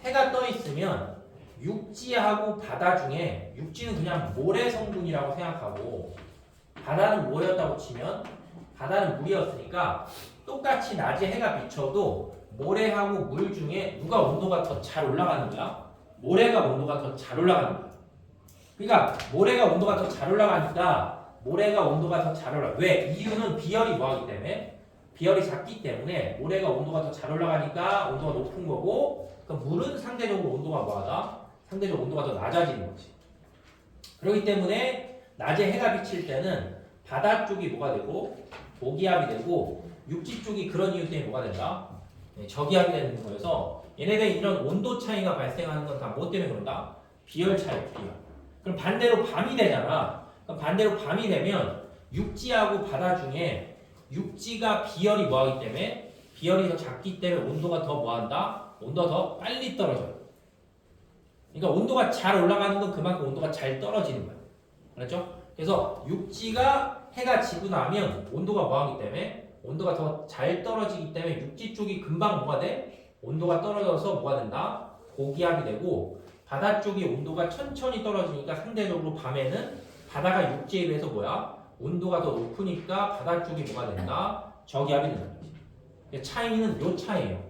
해가 떠 있으면 육지하고 바다 중에 육지는 그냥 모래 성분이라고 생각하고 바다는 뭐였다고 치면 바다는 물이었으니까 똑같이 낮에 해가 비쳐도 모래하고 물 중에 누가 온도가 더 잘 올라가는 거야? 모래가 온도가 더 잘 올라가는 거야. 그러니까 모래가 온도가 더 잘 올라가니까 모래가 온도가 더 잘 올라가. 왜? 이유는 비열이 뭐하기 때문에? 비열이 작기 때문에 모래가 온도가 더 잘 올라가니까 온도가 높은 거고 그럼 물은 상대적으로 온도가 뭐하다? 상대적으로 온도가 더 낮아지는 거지. 그렇기 때문에 낮에 해가 비칠 때는 바다 쪽이 뭐가 되고 고기압이 되고 육지 쪽이 그런 이유 때문에 뭐가 된다? 저기압이 되는 거여서 얘네들 이런 온도 차이가 발생하는 건 다 뭐 때문에 그런다? 비열 차이, 비열. 그럼 반대로 밤이 되잖아. 그럼 반대로 밤이 되면 육지하고 바다 중에 육지가 비열이 뭐하기 때문에 비열이 더 작기 때문에 온도가 더 뭐한다? 온도가 더 빨리 떨어져요. 그러니까 온도가 잘 올라가는 건 그만큼 온도가 잘 떨어지는 거야. 알았죠? 그래서 육지가 해가 지고 나면 온도가 뭐하기 때문에 온도가 더 잘 떨어지기 때문에 육지 쪽이 금방 뭐가 돼? 온도가 떨어져서 뭐가 된다? 고기압이 되고 바다 쪽이 온도가 천천히 떨어지니까 상대적으로 밤에는 바다가 육지에 비해서 뭐야? 온도가 더 높으니까 바다 쪽이 뭐가 된다? 저기압이 된다. 차이는 요 차이예요.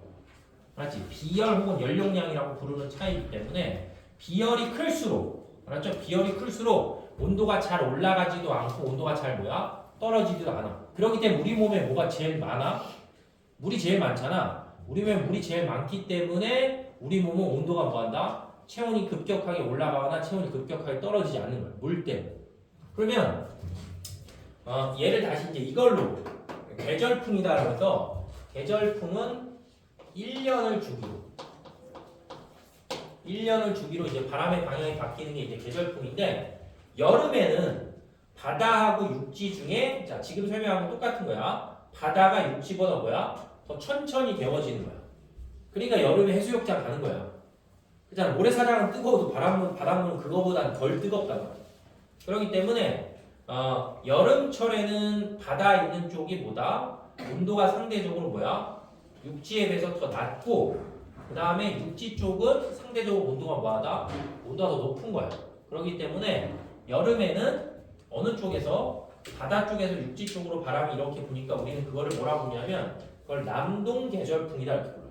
알았지? 비열 혹은 연용량이라고 부르는 차이이기 때문에 비열이 클수록 알았죠? 비열이 클수록 온도가 잘 올라가지도 않고 온도가 잘 뭐야? 떨어지지도 않아. 그렇기 때문에 우리 몸에 뭐가 제일 많아? 물이 제일 많잖아. 우리 몸에 물이 제일 많기 때문에 우리 몸은 온도가 뭐한다? 체온이 급격하게 올라가거나 체온이 급격하게 떨어지지 않는 거야. 물 때문에. 그러면 얘를 다시 이제 이걸로 계절풍이다 그래서 계절풍은 1년을 주기로 이제 바람의 방향이 바뀌는 게 이제 계절풍인데 여름에는 바다하고 육지 중에 자 지금 설명하고 똑같은 거야. 바다가 육지보다 뭐야? 더 천천히 데워지는 거야. 그러니까 여름에 해수욕장 가는 거야. 그잖아. 모래사장은 뜨거워도 바닷물은 그거보단 덜 뜨겁단 말이야. 그렇기 때문에 여름철에는 바다에 있는 쪽이 뭐다? 온도가 상대적으로 뭐야? 육지에 비해서 더 낮고 그 다음에 육지 쪽은 상대적으로 온도가 뭐하다? 온도가 더 높은 거야. 그렇기 때문에 여름에는 어느 쪽에서 바다 쪽에서 육지 쪽으로 바람이 이렇게 부니까 우리는 그거를 뭐라고 부르냐면 그걸 남동 계절풍이다 이렇게 불러요.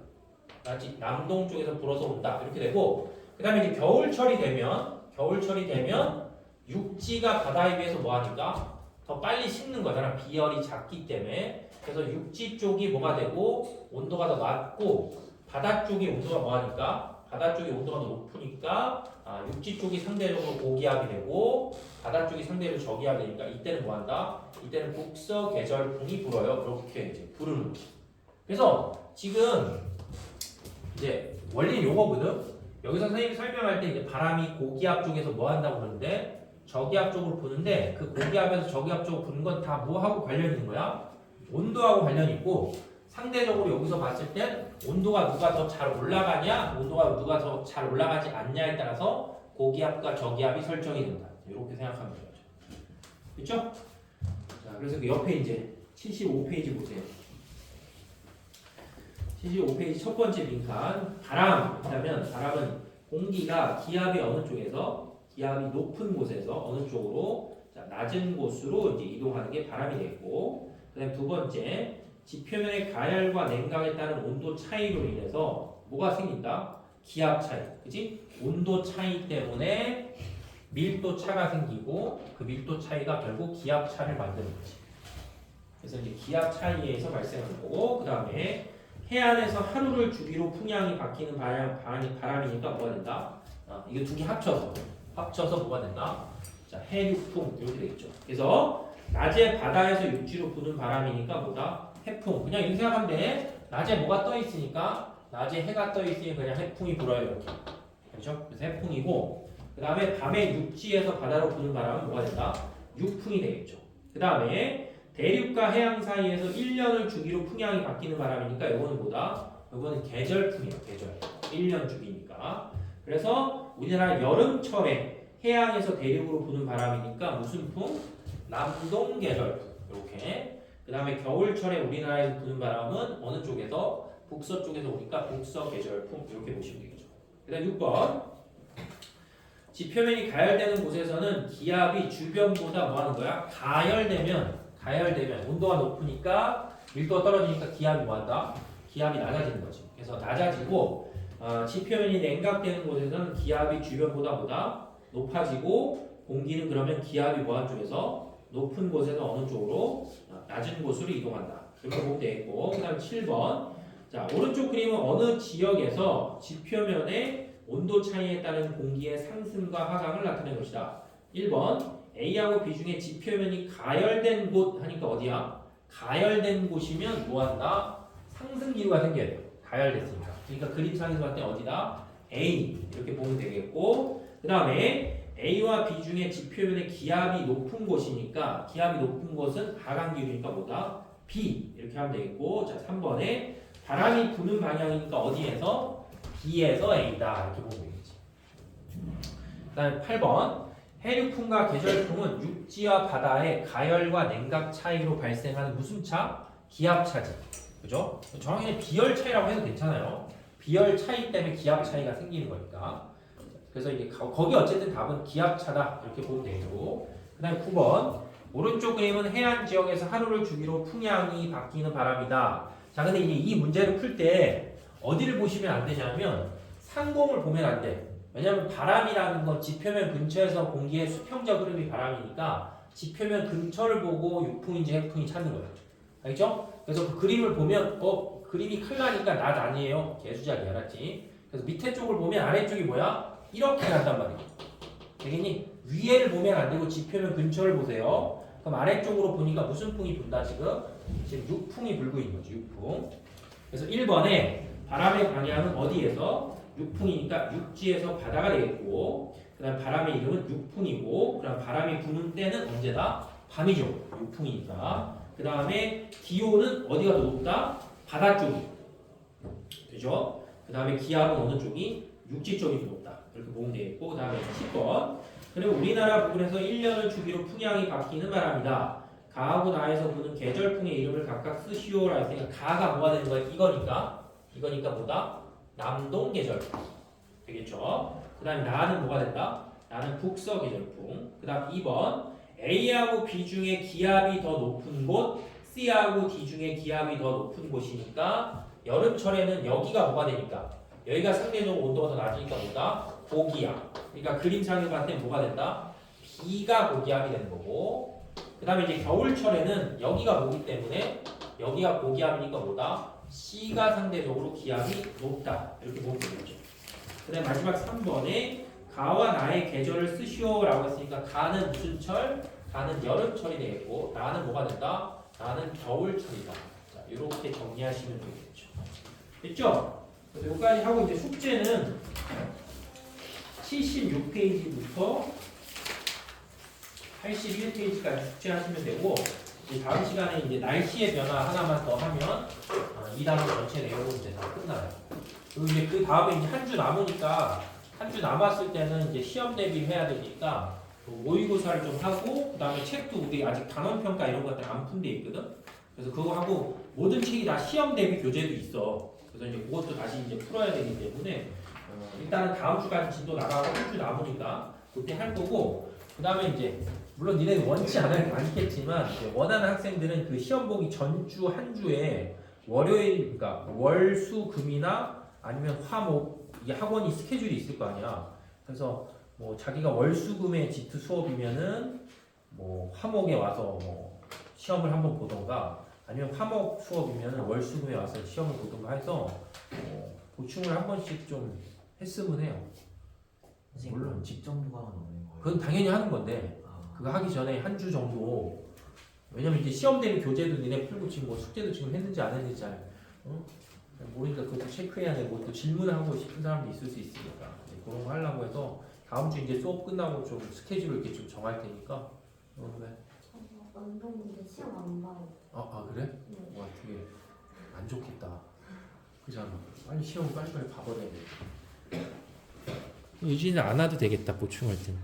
알았지? 남동 쪽에서 불어서 온다 이렇게 되고 그 다음에 이제 겨울철이 되면 육지가 바다에 비해서 뭐하니까 더 빨리 식는 거잖아. 비열이 작기 때문에. 그래서 육지 쪽이 뭐가 되고 온도가 더 낮고 바다 쪽이 온도가 뭐하니까 바다 쪽이 온도가 더 높으니까 육지 쪽이 상대적으로 고기압이 되고 바다 쪽이 상대적으로 저기압이 되니까 이때는 뭐한다? 이때는 북서계절풍이 불어요. 그렇게 이제 부르는 거지. 그래서 지금 이제 원리는 요거거든. 여기서 선생님이 설명할 때 이제 바람이 고기압 쪽에서 뭐 한다고 그러는데 저기압 쪽으로 부는데 그 고기압에서 저기압 쪽으로 부는 건 다 뭐하고 관련이 있는 거야? 온도하고 관련이 있고 상대적으로 여기서 봤을 땐 온도가 누가 더 잘 올라가냐 온도가 누가 더 잘 올라가지 않냐에 따라서 고기압과 저기압이 설정이 된다. 이렇게 생각하면 되죠. 그렇죠? 자, 그래서 그 옆에 이제 75페이지 보세요. 75페이지 첫 번째 빈칸 바람 그러면 바람은 공기가 기압이 어느 쪽에서 기압이 높은 곳에서 어느 쪽으로 자, 낮은 곳으로 이제 이동하는 게 바람이 되고 그다음 두 번째 지표면의 가열과 냉각에 따른 온도 차이로 인해서 뭐가 생긴다? 기압 차이, 그지? 온도 차이 때문에 밀도 차가 생기고 그 밀도 차이가 결국 기압 차를 만드는 거지. 그래서 이제 기압 차이에서 발생하는 거고 그 다음에 해안에서 하루를 주기로 풍향이 바뀌는 바람이니까 뭐가 된다? 이거 두 개 합쳐서 뭐가 된다? 자, 해륙풍 이렇게 되겠죠. 그래서 낮에 바다에서 육지로 부는 바람이니까 뭐다? 해풍. 그냥 이렇게 생각하면 돼. 낮에 뭐가 떠 있으니까 낮에 해가 떠 있으니 그냥 해풍이 불어요 이렇게. 그렇죠? 그래서 해풍이고 그 다음에 밤에 육지에서 바다로 부는 바람은 뭐가 된다? 육풍이 되겠죠. 그 다음에 대륙과 해양 사이에서 1년을 주기로 풍향이 바뀌는 바람이니까 이거는 뭐다? 이거는 계절풍이에요. 계절. 1년 주기니까. 그래서 우리나라 여름철에 해양에서 대륙으로 부는 바람이니까 무슨 풍? 남동 계절풍. 이렇게. 그 다음에 겨울철에 우리나라에서 부는 바람은 어느 쪽에서? 북서쪽에서 오니까 북서계절풍. 이렇게 보시면 되겠죠. 그 다음 6번. 지표면이 가열되는 곳에서는 기압이 주변보다 뭐 하는 거야? 가열되면 온도가 높으니까 밀도가 떨어지니까 기압이 뭐 한다? 기압이 낮아지는 거지. 그래서 낮아지고 지표면이 냉각되는 곳에서는 기압이 주변보다 보다 높아지고 공기는 그러면 기압이 뭐한 쪽에서 높은 곳에서 어느 쪽으로 낮은 곳으로 이동한다. 이렇게 보면 되겠고 그 다음 7번 자 오른쪽 그림은 어느 지역에서 지표면의 온도 차이에 따른 공기의 상승과 하강을 나타낸 것이다. 1번 A하고 B 중에 지표면이 가열된 곳 하니까 어디야? 가열된 곳이면 뭐한다? 상승 기류가 생겨야 돼요. 가열됐으니까. 그러니까 그림상에서 봤을 때 어디다? A 이렇게 보면 되겠고 그 다음에 A와 B 중에 지표면의 기압이 높은 곳이니까 기압이 높은 곳은 하강 기류니까 뭐다? B 이렇게 하면 되겠고 자 3번에 바람이 부는 방향이니까 어디에서? B에서 A다 이렇게 보면 되겠지. 그 다음에 8번 해륙풍과 계절풍은 육지와 바다의 가열과 냉각 차이로 발생하는 무슨 차? 기압 차지. 그죠? 정확히 비열 차이라고 해도 괜찮아요. 비열 차이 때문에 기압 차이가 생기는 거니까. 그래서 이제 거기 어쨌든 답은 기압 차다 이렇게 보면 되고. 그다음에 9번 오른쪽 그림은 해안 지역에서 하루를 주기로 풍향이 바뀌는 바람이다. 자, 근데 이제 이 문제를 풀 때 어디를 보시면 안 되냐면 상공을 보면 안 돼. 왜냐하면 바람이라는 건 지표면 근처에서 공기의 수평적 흐름이 바람이니까 지표면 근처를 보고 육풍인지 해풍이 찾는 거야. 알겠죠? 그래서 그 그림을 보면 그림이 칼라니까 낮 아니에요. 개수작이 알았지? 그래서 밑에 쪽을 보면 아래쪽이 뭐야? 이렇게 간단 말이야. 되겠니? 위에를 보면 안 되고 지표면 근처를 보세요. 그럼 아래쪽으로 보니까 무슨 풍이 분다 지금? 지금 육풍이 불고 있는 거지. 육풍. 그래서 1번에 바람의 방향은 어디에서? 육풍이니까 육지에서 바다가 되겠고 그 다음 바람의 이름은 육풍이고 그 다음 바람이 부는 때는 언제다? 밤이죠. 육풍이니까 그 다음에 기온은 어디가 더 높다? 바다 쪽이 되죠? 그 다음에 기압은 어느 쪽이? 육지 쪽이 더 높다. 이렇게 보면 되겠고 그 다음에 10번 그리고 우리나라 부근에서 1년을 주기로 풍향이 바뀌는 바람이다. 가하고 나에서 부는 계절풍의 이름을 각각 쓰시오라 했으니까 가가 뭐가 되는 거야? 이거니까 뭐다? 남동 계절풍 되겠죠. 그 다음에 나는 뭐가 된다? 나는 북서 계절풍. 그 다음 2번 A하고 B 중에 기압이 더 높은 곳 C하고 D 중에 기압이 더 높은 곳이니까 여름철에는 여기가 뭐가 되니까 여기가 상대적으로 온도가 더 낮으니까 뭐다? 고기압. 그러니까 그림상에 봤을 때 뭐가 된다? B가 고기압이 되는 거고 그 다음에 이제 겨울철에는 여기가 뭐기 때문에 여기가 고기압이니까 뭐다? C가 상대적으로 기압이 높다. 이렇게 보면 되겠죠. 그다음 마지막 3번에 가와 나의 계절을 쓰시오라고 했으니까 가는 무슨 철? 가는 여름철이 되겠고 나는 뭐가 된다? 나는 겨울철이다. 자, 이렇게 정리하시면 되겠죠. 됐죠? 그래서 여기까지 하고 이제 숙제는 76페이지부터 81페이지까지 숙제하시면 되고 이제 다음 시간에 이제 날씨의 변화 하나만 더 하면 이 단원 전체 내용은 이제 다 끝나요. 그리고 이제 그 다음에 이제 한 주 남으니까 한 주 남았을 때는 이제 시험 대비를 해야 되니까 모의고사를 좀 하고 그 다음에 책도 우리 아직 단원 평가 이런 것들 안 푼 데 있거든. 그래서 그거 하고 모든 책이 다 시험 대비 교재도 있어. 그래서 이제 그것도 다시 이제 풀어야 되기 때문에 일단은 다음 주까지 진도 나가고 한 주 남으니까 그때 할 거고 그 다음에 이제 물론 니네는 원치 않겠지만 이제 원하는 학생들은 그 시험 보기 전주 한 주에 월요일 그러니까 월, 수, 금이나 아니면 화, 목 이 학원이 스케줄이 있을 거 아니야. 그래서 뭐 자기가 월, 수, 금의 지트 수업이면은 뭐 화목에 와서 뭐 시험을 한번 보던가 아니면 화목 수업이면은 월, 수, 금에 와서 시험을 보던가 해서 보충을 한 번씩 좀 했으면 해요. 물론 직정부강은 없는 거예요. 그건 당연히 하는 건데 그거 하기 전에 한 주 정도 왜냐면 이제 시험 대비 교재도 니네 풀고 지금 뭐 숙제도 지금 했는지 안 했는지 잘 모르니까 그것도 체크해야 되고 또 질문하고 싶은 사람도 있을 수 있으니까 이제 그런 거 하려고 해서 다음 주 이제 수업 끝나고 좀 스케줄을 이렇게 좀 정할 테니까 왜? 완동인데 시험 안 봐요. 그래? 네. 와 되게 안 좋겠다. 그잖아. 빨리 시험 빨리빨리 봐버려야 돼. 유진이는 안 와도 되겠다 보충할 때는.